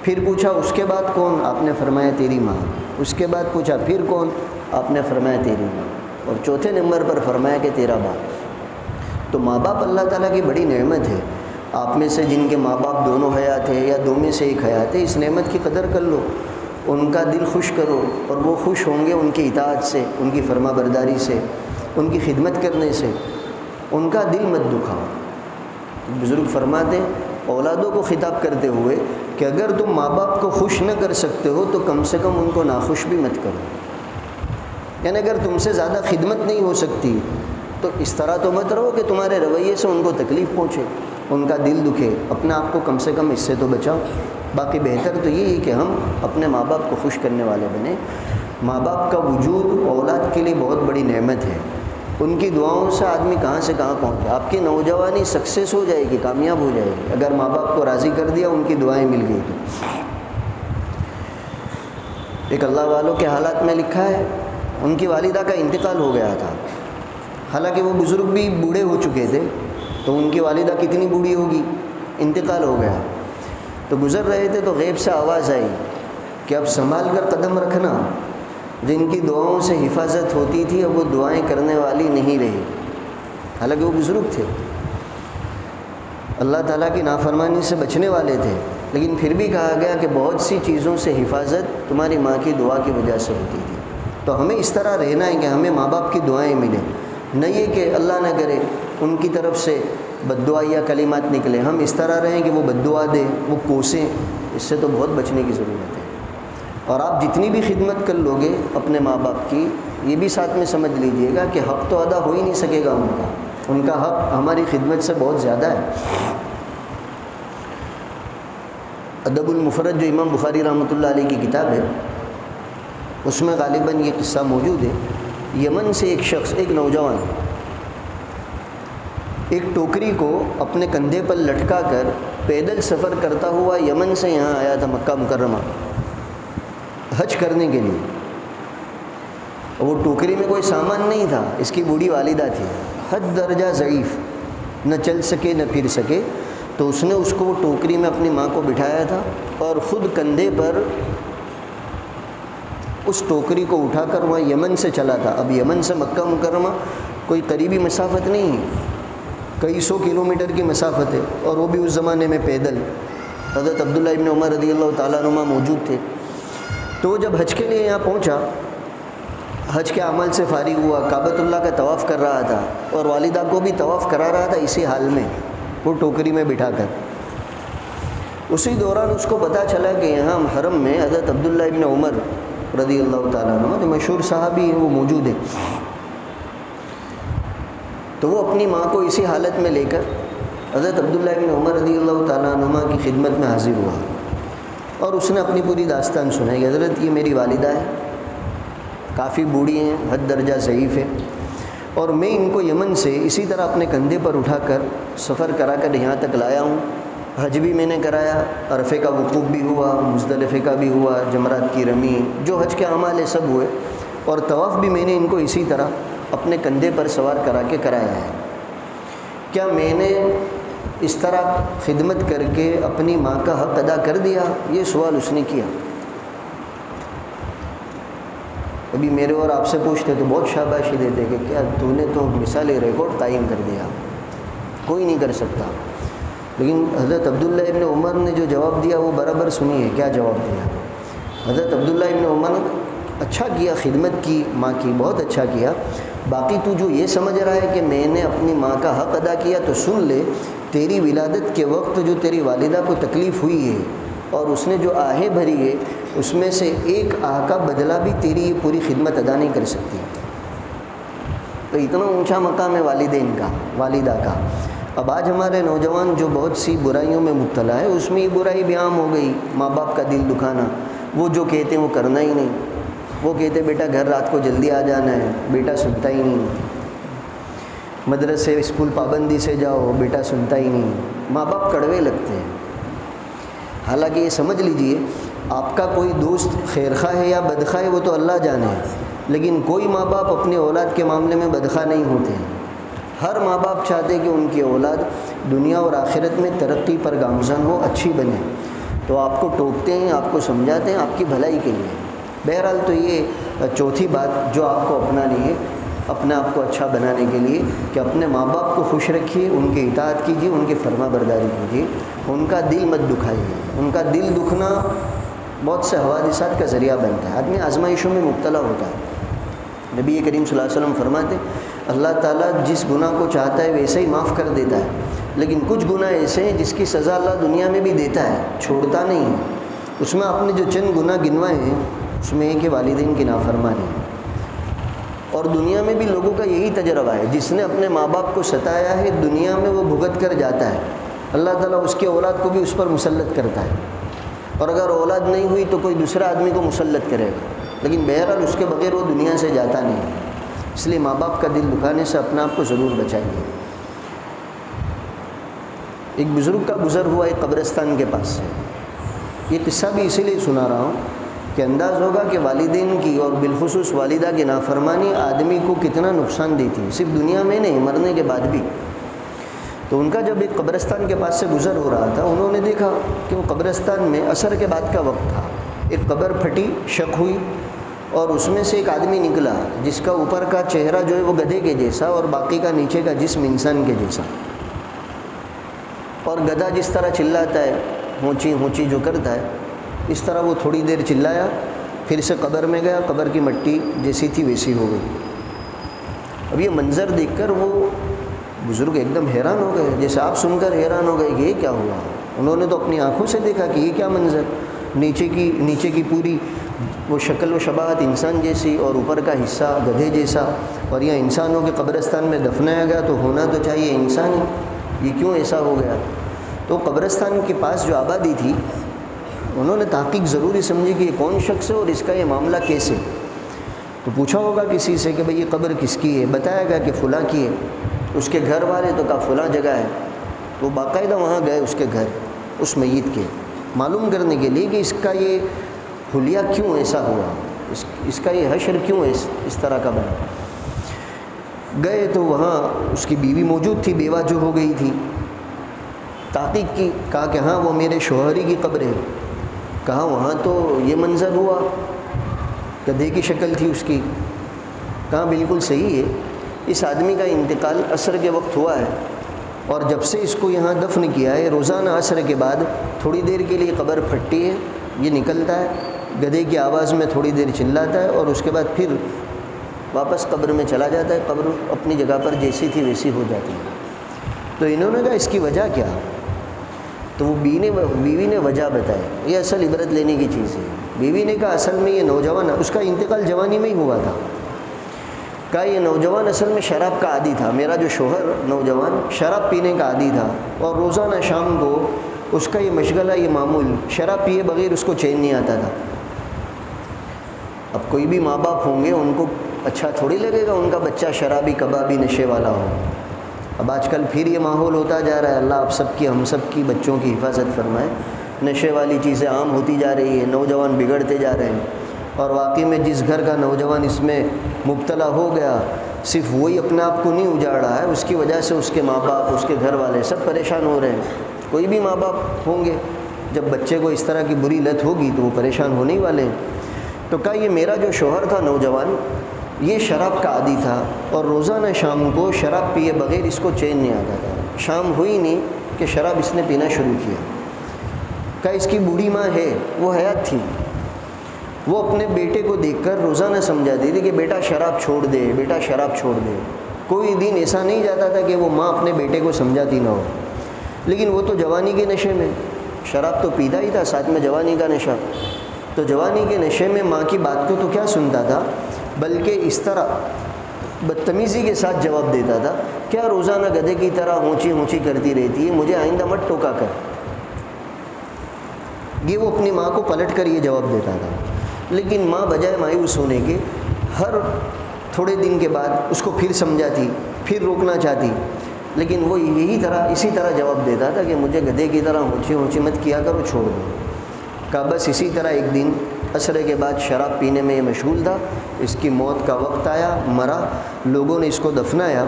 پھر پوچھا اس کے بعد کون؟ آپ نے فرمایا تیری ماں۔ اس کے بعد پوچھا پھر کون؟ آپ نے فرمایا تیری ماں، اور چوتھے نمبر پر فرمایا کہ تیرا باپ۔ تو ماں باپ اللہ تعالیٰ کی بڑی نعمت ہے۔ آپ میں سے جن کے ماں باپ دونوں حیات ہیں یا دو میں سے ایک حیات ہے، اس نعمت کی قدر کر لو، ان کا دل خوش کرو، اور وہ خوش ہوں گے ان کی اطاعت سے، ان کی فرما برداری سے، ان کی خدمت کرنے سے۔ ان کا دل مت دکھاؤ۔ بزرگ فرماتے ہیں اولادوں کو خطاب کرتے ہوئے کہ اگر تم ماں باپ کو خوش نہ کر سکتے ہو تو کم سے کم ان کو ناخوش بھی مت کرو۔ یعنی اگر تم سے زیادہ خدمت نہیں ہو سکتی تو اس طرح تو مت رہو کہ تمہارے رویے سے ان کو تکلیف پہنچے، ان کا دل دکھے۔ اپنے آپ کو کم سے کم اس سے تو بچاؤ۔ باقی بہتر تو یہ ہے کہ ہم اپنے ماں باپ کو خوش کرنے والے بنیں۔ ماں باپ کا وجود اولاد کے لیے بہت بڑی نعمت ہے۔ ان کی دعاؤں سے آدمی کہاں سے کہاں پہنچ جائے۔ آپ کی نوجوانی سکسیس ہو جائے گی، کامیاب ہو جائے گی، اگر ماں باپ کو راضی کر دیا، ان کی دعائیں مل گئی تو۔ ایک اللہ والوں کے حالات میں لکھا ہے ان کی والدہ کا انتقال ہو گیا تھا، حالانکہ وہ بزرگ بھی بوڑھے ہو چکے تھے، تو ان کی والدہ کتنی بوڑھی ہوگی، انتقال ہو گیا۔ تو گزر رہے تھے تو غیب سے آواز آئی کہ اب سنبھال کر قدم رکھنا، جن کی دعاؤں سے حفاظت ہوتی تھی اب وہ دعائیں کرنے والی نہیں رہی۔ حالانکہ وہ بزرگ تھے، اللہ تعالیٰ کی نافرمانی سے بچنے والے تھے، لیکن پھر بھی کہا گیا کہ بہت سی چیزوں سے حفاظت تمہاری ماں کی دعا کی وجہ سے ہوتی تھی۔ تو ہمیں اس طرح رہنا ہے کہ ہمیں ماں باپ کی دعائیں ملیں، نہ یہ کہ اللہ نہ کرے ان کی طرف سے بد دعا یا کلمات نکلے، ہم اس طرح رہیں کہ وہ بد دعا دیں، وہ کوسیں۔ اس سے تو بہت بچنے کی ضرورت ہے۔ اور آپ جتنی بھی خدمت کر لو گے اپنے ماں باپ کی، یہ بھی ساتھ میں سمجھ لیجئے گا کہ حق تو ادا ہو ہی نہیں سکے گا ان کا حق ہماری خدمت سے بہت زیادہ ہے۔ ادب المفرد جو امام بخاری رحمۃ اللہ علیہ کی کتاب ہے، اس میں غالباً یہ قصہ موجود ہے۔ یمن سے ایک شخص، ایک نوجوان، ایک ٹوکری کو اپنے کندھے پر لٹکا کر پیدل سفر کرتا ہوا یمن سے یہاں آیا تھا مکہ مکرمہ حج کرنے کے لیے۔ وہ ٹوکری میں کوئی سامان نہیں تھا، اس کی بوڑھی والدہ تھی، حد درجہ ضعیف، نہ چل سکے نہ پھر سکے، تو اس نے اس کو وہ ٹوکری میں اپنی ماں کو بٹھایا تھا اور خود کندھے پر اس ٹوکری کو اٹھا کر وہاں یمن سے چلا تھا۔ اب یمن سے مکہ مکرمہ کوئی قریبی مسافت نہیں ہے، کئی سو کلومیٹر کی مسافت ہے، اور وہ بھی اس زمانے میں پیدل۔ حضرت عبداللہ ابن عمر رضی اللہ تعالیٰ عنہ موجود تھے۔ تو وہ جب حج کے لیے یہاں پہنچا، حج کے عمل سے فارغ ہوا، کعبۃ اللہ کا طواف کر رہا تھا، اور والدہ کو بھی طواف کرا رہا تھا اسی حال میں، وہ ٹوکری میں بٹھا کر۔ اسی دوران اس کو پتہ چلا کہ یہاں حرم میں حضرت عبداللہ ابن عمر رضی اللہ تعالیٰ عنہ جو مشہور صحابی ہیں وہ موجود ہیں۔ تو وہ اپنی ماں کو اسی حالت میں لے کر حضرت عبداللہ ابن عمر رضی اللہ تعالیٰ عنہ کی خدمت میں حاضر ہوا، اور اس نے اپنی پوری داستان سنائی کہ حضرت یہ میری والدہ ہے، کافی بوڑھی ہیں، حد درجہ ضعیف ہے، اور میں ان کو یمن سے اسی طرح اپنے کندھے پر اٹھا کر سفر کرا کر یہاں تک لایا ہوں۔ حج بھی میں نے کرایا، عرفے کا وقوف بھی ہوا، مزدلفے کا بھی ہوا، جمرات کی رمی، جو حج کے اعمال ہے سب ہوئے، اور طواف بھی میں نے ان کو اسی طرح اپنے کندھے پر سوار کرا کے کرایا ہے۔ کیا میں نے اس طرح خدمت کر کے اپنی ماں کا حق ادا کر دیا؟ یہ سوال اس نے کیا۔ ابھی میرے اور آپ سے پوچھتے تو بہت شاباشی دیتے کہ کیا تو نے تو مثال ریکارڈ قائم کر دیا، کوئی نہیں کر سکتا۔ لیکن حضرت عبداللہ ابن عمر نے جو جواب دیا وہ برابر سنیے کیا جواب دیا۔ حضرت عبداللہ ابن عمر نے اچھا کیا، خدمت کی ماں کی، بہت اچھا کیا، باقی تو جو یہ سمجھ رہا ہے کہ میں نے اپنی ماں کا حق ادا کیا تو سن لے، تیری ولادت کے وقت جو تیری والدہ کو تکلیف ہوئی ہے اور اس نے جو آہیں بھری ہے، اس میں سے ایک آہ کا بدلہ بھی تیری یہ پوری خدمت ادا نہیں کر سکتی۔ تو اتنا اونچا مقام ہے والدین کا، والدہ کا۔ اب آج ہمارے نوجوان جو بہت سی برائیوں میں مبتلا ہے، اس میں یہ برائی بھی عام ہو گئی، ماں باپ کا دل دکھانا، وہ جو کہتے ہیں وہ کرنا ہی نہیں، وہ کہتے بیٹا گھر رات کو جلدی آ جانا ہے، بیٹا سنتا ہی نہیں، مدرسے اسکول پابندی سے جاؤ، بیٹا سنتا ہی نہیں، ماں باپ کڑوے لگتے ہیں۔ حالانکہ یہ سمجھ لیجئے آپ کا کوئی دوست خیرخواہ ہے یا بدخواہ ہے وہ تو اللہ جانے، لیکن کوئی ماں باپ اپنے اولاد کے معاملے میں بدخواہ نہیں ہوتے ہیں۔ ہر ماں باپ چاہتے کہ ان کی اولاد دنیا اور آخرت میں ترقی پر گامزن ہو، اچھی بنے، تو آپ کو ٹوکتے ہیں، آپ کو سمجھاتے ہیں آپ کی بھلائی کے لیے۔ بہرحال تو یہ چوتھی بات جو آپ کو اپنانی ہے اپنے آپ کو اچھا بنانے کے لیے کہ اپنے ماں باپ کو خوش رکھیے، ان کی اطاعت کیجیے، ان کی فرما برداری کیجیے، ان کا دل مت دکھائیے۔ ان کا دل دکھنا بہت سے حوادثات کا ذریعہ بنتا ہے، آدمی آزمائشوں میں مبتلا ہوتا ہے۔ نبی کریم صلی اللہ علیہ وسلم فرماتے اللہ تعالیٰ جس گناہ کو چاہتا ہے ویسے ہی معاف کر دیتا ہے، لیکن کچھ گناہ ایسے ہیں جس کی سزا اللہ دنیا میں بھی دیتا ہے، چھوڑتا نہیں ہے۔ اس میں آپ نے جو چند گناہ گنوائے ہیں اس میں ایک والدین کی نافرمانی، اور دنیا میں بھی لوگوں کا یہی تجربہ ہے، جس نے اپنے ماں باپ کو ستایا ہے دنیا میں وہ بھگت کر جاتا ہے، اللہ تعالیٰ اس کی اولاد کو بھی اس پر مسلط کرتا ہے، اور اگر اولاد نہیں ہوئی تو کوئی دوسرا آدمی کو مسلط کرے گا، لیکن بہرحال اس کے بغیر وہ دنیا سے جاتا نہیں۔ اس لیے ماں باپ کا دل دکھانے سے اپنے آپ کو ضرور بچائیے۔ ایک بزرگ کا گزر ہوا ایک قبرستان کے پاس سے، یہ قصہ بھی اسی لیے سنا رہا ہوں کہ انداز ہوگا کہ والدین کی اور بالخصوص والدہ کی نافرمانی آدمی کو کتنا نقصان دیتی ہے، صرف دنیا میں نہیں مرنے کے بعد بھی۔ تو ان کا جب ایک قبرستان کے پاس سے گزر ہو رہا تھا، انہوں نے دیکھا کہ وہ قبرستان میں عصر کے بعد کا وقت تھا، ایک قبر پھٹی، شک ہوئی، اور اس میں سے ایک آدمی نکلا جس کا اوپر کا چہرہ جو ہے وہ گدھے کے جیسا اور باقی کا نیچے کا جسم انسان کے جیسا، اور گدھا جس طرح چلاتا ہے ہونچی ہونچی جو کرتا ہے اس طرح وہ تھوڑی دیر چلایا، پھر سے قبر میں گیا، قبر کی مٹی جیسی تھی ویسی ہو گئی۔ اب یہ منظر دیکھ کر وہ بزرگ ایک دم حیران ہو گئے، جیسے آپ سن کر حیران ہو گئے کہ یہ کیا ہوا۔ انہوں نے تو اپنی آنکھوں سے دیکھا کہ یہ کیا منظر، نیچے کی پوری وہ شکل و شباہت انسان جیسی اور اوپر کا حصہ گدھے جیسا، اور یہ انسانوں کے قبرستان میں دفنایا گیا تو ہونا تو چاہیے انسان ہی، یہ کیوں ایسا ہو گیا۔ تو قبرستان کے پاس جو آبادی تھی انہوں نے تحقیق ضروری سمجھی کہ یہ کون شخص ہے اور اس کا یہ معاملہ کیسے۔ تو پوچھا ہوگا کسی سے کہ بھئی یہ قبر کس کی ہے، بتایا گیا کہ فلاں کی ہے۔ اس کے گھر والے تو کہا فلاں جگہ ہے، تو باقاعدہ وہاں گئے اس کے گھر، اس میت کے، معلوم کرنے کے لیے کہ اس کا یہ حلیہ کیوں ایسا ہوا، اس کا یہ حشر کیوں اس طرح کا بنا۔ گئے تو وہاں اس کی بیوی موجود تھی، بیوہ جو ہو گئی تھی، تحقیق کی، کہا کہ ہاں وہ میرے شوہری کی قبر ہے۔ کہا وہاں تو یہ منظر ہوا، گدھے کی شکل تھی اس کی۔ کہا بالکل صحیح ہے، اس آدمی کا انتقال عصر کے وقت ہوا ہے، اور جب سے اس کو یہاں دفن کیا ہے روزانہ عصر کے بعد تھوڑی دیر کے لیے قبر پھٹتی ہے، یہ نکلتا ہے، گدھے کی آواز میں تھوڑی دیر چلاتا ہے، اور اس کے بعد پھر واپس قبر میں چلا جاتا ہے، قبر اپنی جگہ پر جیسی تھی ویسی ہو جاتی ہے۔ تو انہوں نے کہا اس کی وجہ کیا؟ تو وہ بیوی نے وجہ بتائی، یہ اصل عبرت لینے کی چیز ہے۔ بیوی نے کہا اصل میں یہ نوجوان، اس کا انتقال جوانی میں ہی ہوا تھا، کہا یہ نوجوان اصل میں شراب کا عادی تھا، میرا جو شوہر نوجوان شراب پینے کا عادی تھا، اور روزانہ شام کو اس کا یہ مشغلہ، یہ معمول، شراب پیے بغیر اس کو چین نہیں آتا تھا۔ اب کوئی بھی ماں باپ ہوں گے ان کو اچھا تھوڑی لگے گا ان کا بچہ شرابی کبابی نشے والا ہو۔ اب آج کل پھر یہ ماحول ہوتا جا رہا ہے، اللہ آپ سب کی ہم سب کی بچوں کی حفاظت فرمائے، نشے والی چیزیں عام ہوتی جا رہی ہے، نوجوان بگڑتے جا رہے ہیں، اور واقعی میں جس گھر کا نوجوان اس میں مبتلا ہو گیا صرف وہی اپنے آپ کو نہیں اجاڑ رہا ہے، اس کی وجہ سے اس کے ماں باپ، اس کے گھر والے سب پریشان ہو رہے ہیں۔ کوئی بھی ماں باپ ہوں گے جب بچے کو اس طرح کی بری لت ہوگی تو وہ پریشان ہونے ہی والے ہیں۔ تو کہا یہ میرا جو شوہر تھا نوجوان یہ شراب کا عادی تھا، اور روزانہ شام کو شراب پیے بغیر اس کو چین نہیں آتا تھا، شام ہوئی نہیں کہ شراب اس نے پینا شروع کیا۔ کہا اس کی بوڑھی ماں ہے، وہ حیات تھی، وہ اپنے بیٹے کو دیکھ کر روزانہ سمجھاتی تھی کہ بیٹا شراب چھوڑ دے، بیٹا شراب چھوڑ دے۔ کوئی دن ایسا نہیں جاتا تھا کہ وہ ماں اپنے بیٹے کو سمجھاتی نہ ہو، لیکن وہ تو جوانی کے نشے میں، شراب تو پیتا ہی تھا، ساتھ میں جوانی کا نشہ، تو جوانی کے نشے میں ماں کی بات کو تو کیا سنتا تھا، بلکہ اس طرح بدتمیزی کے ساتھ جواب دیتا تھا، کیا روزانہ گدھے کی طرح اونچی اونچی کرتی رہتی ہے، مجھے آئندہ مت ٹوکا کر۔ یہ وہ اپنی ماں کو پلٹ کر یہ جواب دیتا تھا، لیکن ماں بجائے مایوس ہونے کے ہر تھوڑے دن کے بعد اس کو پھر سمجھاتی، پھر روکنا چاہتی، لیکن وہ اسی طرح جواب دیتا تھا کہ مجھے گدھے کی طرح اونچی اونچی مت کیا کرو، چھوڑ دو۔ کہا بس اسی طرح ایک دن عصر کے بعد شراب پینے میں یہ مشغول تھا، اس کی موت کا وقت آیا، مرا، لوگوں نے اس کو دفنایا،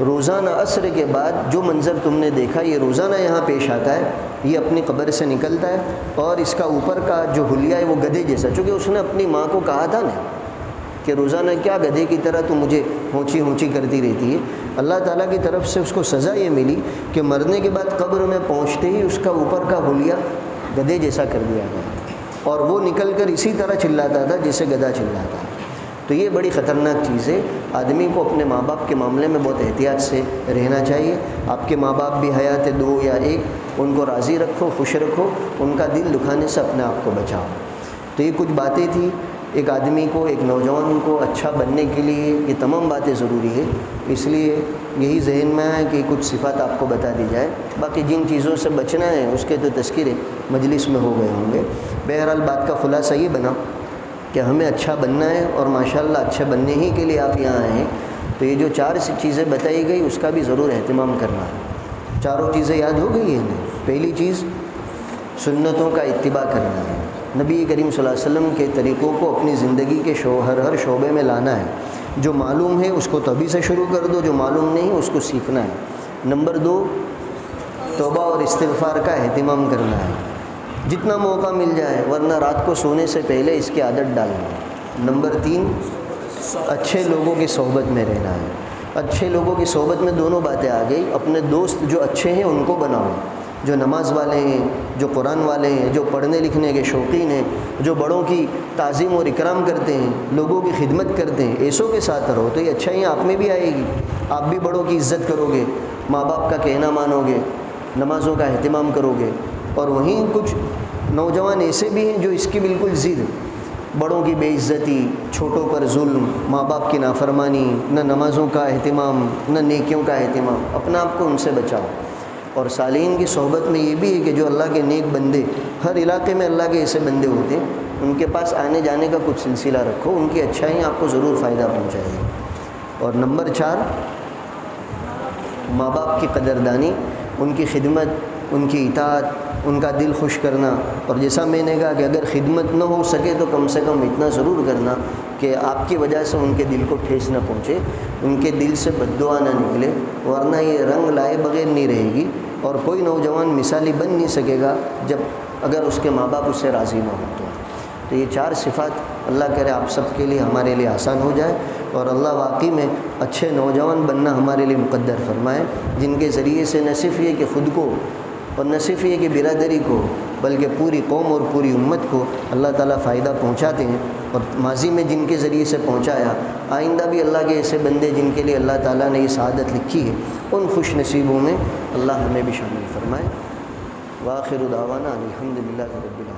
روزانہ عصر کے بعد جو منظر تم نے دیکھا یہ روزانہ یہاں پیش آتا ہے، یہ اپنی قبر سے نکلتا ہے اور اس کا اوپر کا جو حلیہ ہے وہ گدھے جیسا، چونکہ اس نے اپنی ماں کو کہا تھا نا کہ روزانہ کیا گدھے کی طرح تو مجھے ہونچی ہونچی کرتی رہتی ہے، اللہ تعالیٰ کی طرف سے اس کو سزا یہ ملی کہ مرنے کے بعد قبر میں پہنچتے ہی اس کا اوپر کا حلیہ گدھے جیسا کر دیا گیا اور وہ نکل کر اسی طرح چلاتا تھا جیسے گدھا چلاتا ہے۔ تو یہ بڑی خطرناک چیز ہے، آدمی کو اپنے ماں باپ کے معاملے میں بہت احتیاط سے رہنا چاہیے۔ آپ کے ماں باپ بھی حیات دو یا ایک، ان کو راضی رکھو، خوش رکھو، ان کا دل دکھانے سے اپنے آپ کو بچاؤ۔ تو یہ کچھ باتیں تھیں، ایک آدمی کو، ایک نوجوان کو اچھا بننے کے لیے یہ تمام باتیں ضروری ہے، اس لیے یہی ذہن میں ہے کہ کچھ صفات آپ کو بتا دی جائے، باقی جن چیزوں سے بچنا ہے اس کے تو تذکرے مجلس میں ہو گئے ہوں گے۔ بہرحال بات کا خلاصہ یہ بنا کہ ہمیں اچھا بننا ہے اور ماشاءاللہ اچھے بننے ہی کے لیے آپ یہاں آئے ہیں، تو یہ جو 4 چیزیں بتائی گئی اس کا بھی ضرور اہتمام کرنا ہے۔ چاروں چیزیں یاد ہو گئی ہیں۔ پہلی چیز سنتوں کا اتباع کرنا ہے، نبی کریم صلی اللہ علیہ وسلم کے طریقوں کو اپنی زندگی کے ہر شعبے میں لانا ہے، جو معلوم ہے اس کو تبھی سے شروع کر دو، جو معلوم نہیں اس کو سیکھنا ہے۔ نمبر 2 توبہ اور استغفار کا اہتمام کرنا ہے، جتنا موقع مل جائے، ورنہ رات کو سونے سے پہلے اس کی عادت ڈالنا ہے۔ نمبر 3 اچھے لوگوں کی صحبت میں رہنا ہے۔ اچھے لوگوں کی صحبت میں دونوں باتیں آ گئی، اپنے دوست جو اچھے ہیں ان کو بناؤ، جو نماز والے ہیں، جو قرآن والے ہیں، جو پڑھنے لکھنے کے شوقین ہیں، جو بڑوں کی تعظیم اور اکرام کرتے ہیں، لوگوں کی خدمت کرتے ہیں، ایسوں کے ساتھ رہو تو یہ اچھائی آپ میں بھی آئے گی، آپ بھی بڑوں کی عزت کرو گے، ماں باپ کا کہنا مانو گے، نمازوں کا اہتمام کرو گے۔ اور وہیں کچھ نوجوان ایسے بھی ہیں جو اس کی بالکل ضد، بڑوں کی بے عزتی، چھوٹوں پر ظلم، ماں باپ کی نافرمانی، نہ نمازوں کا اہتمام، نہ نیکیوں کا اہتمام، اپنا آپ کو ان سے بچاؤ۔ اور صالحین کی صحبت میں یہ بھی ہے کہ جو اللہ کے نیک بندے، ہر علاقے میں اللہ کے ایسے بندے ہوتے ہیں، ان کے پاس آنے جانے کا کچھ سلسلہ رکھو، ان کی اچھائیاں آپ کو ضرور فائدہ پہنچائے گی۔ اور نمبر 4 ماں باپ کی قدردانی، ان کی خدمت، ان کی اطاعت، ان کا دل خوش کرنا۔ اور جیسا میں نے کہا کہ اگر خدمت نہ ہو سکے تو کم سے کم اتنا ضرور کرنا کہ آپ کی وجہ سے ان کے دل کو ٹھیس نہ پہنچے، ان کے دل سے بد دعا نہ نکلے، ورنہ یہ رنگ لائے بغیر نہیں رہے گی اور کوئی نوجوان مثالی بن نہیں سکے گا جب اگر اس کے ماں باپ اس سے راضی نہ ہوں تو یہ 4 صفات اللہ کرے آپ سب کے لیے ہمارے لیے آسان ہو جائے اور اللہ واقعی میں اچھے نوجوان بننا ہمارے لیے مقدر فرمائے، جن کے ذریعے سے نہ صرف یہ کہ خود کو اور نہ صرف یہ کہ برادری کو بلکہ پوری قوم اور پوری امت کو اللہ تعالیٰ فائدہ پہنچاتے ہیں، اور ماضی میں جن کے ذریعے سے پہنچایا، آئندہ بھی اللہ کے ایسے بندے جن کے لیے اللہ تعالیٰ نے یہ سعادت لکھی ہے، ان خوش نصیبوں میں اللہ ہمیں بھی شامل فرمائے۔ وآخر دعوانا الحمدللہ رب العالمین۔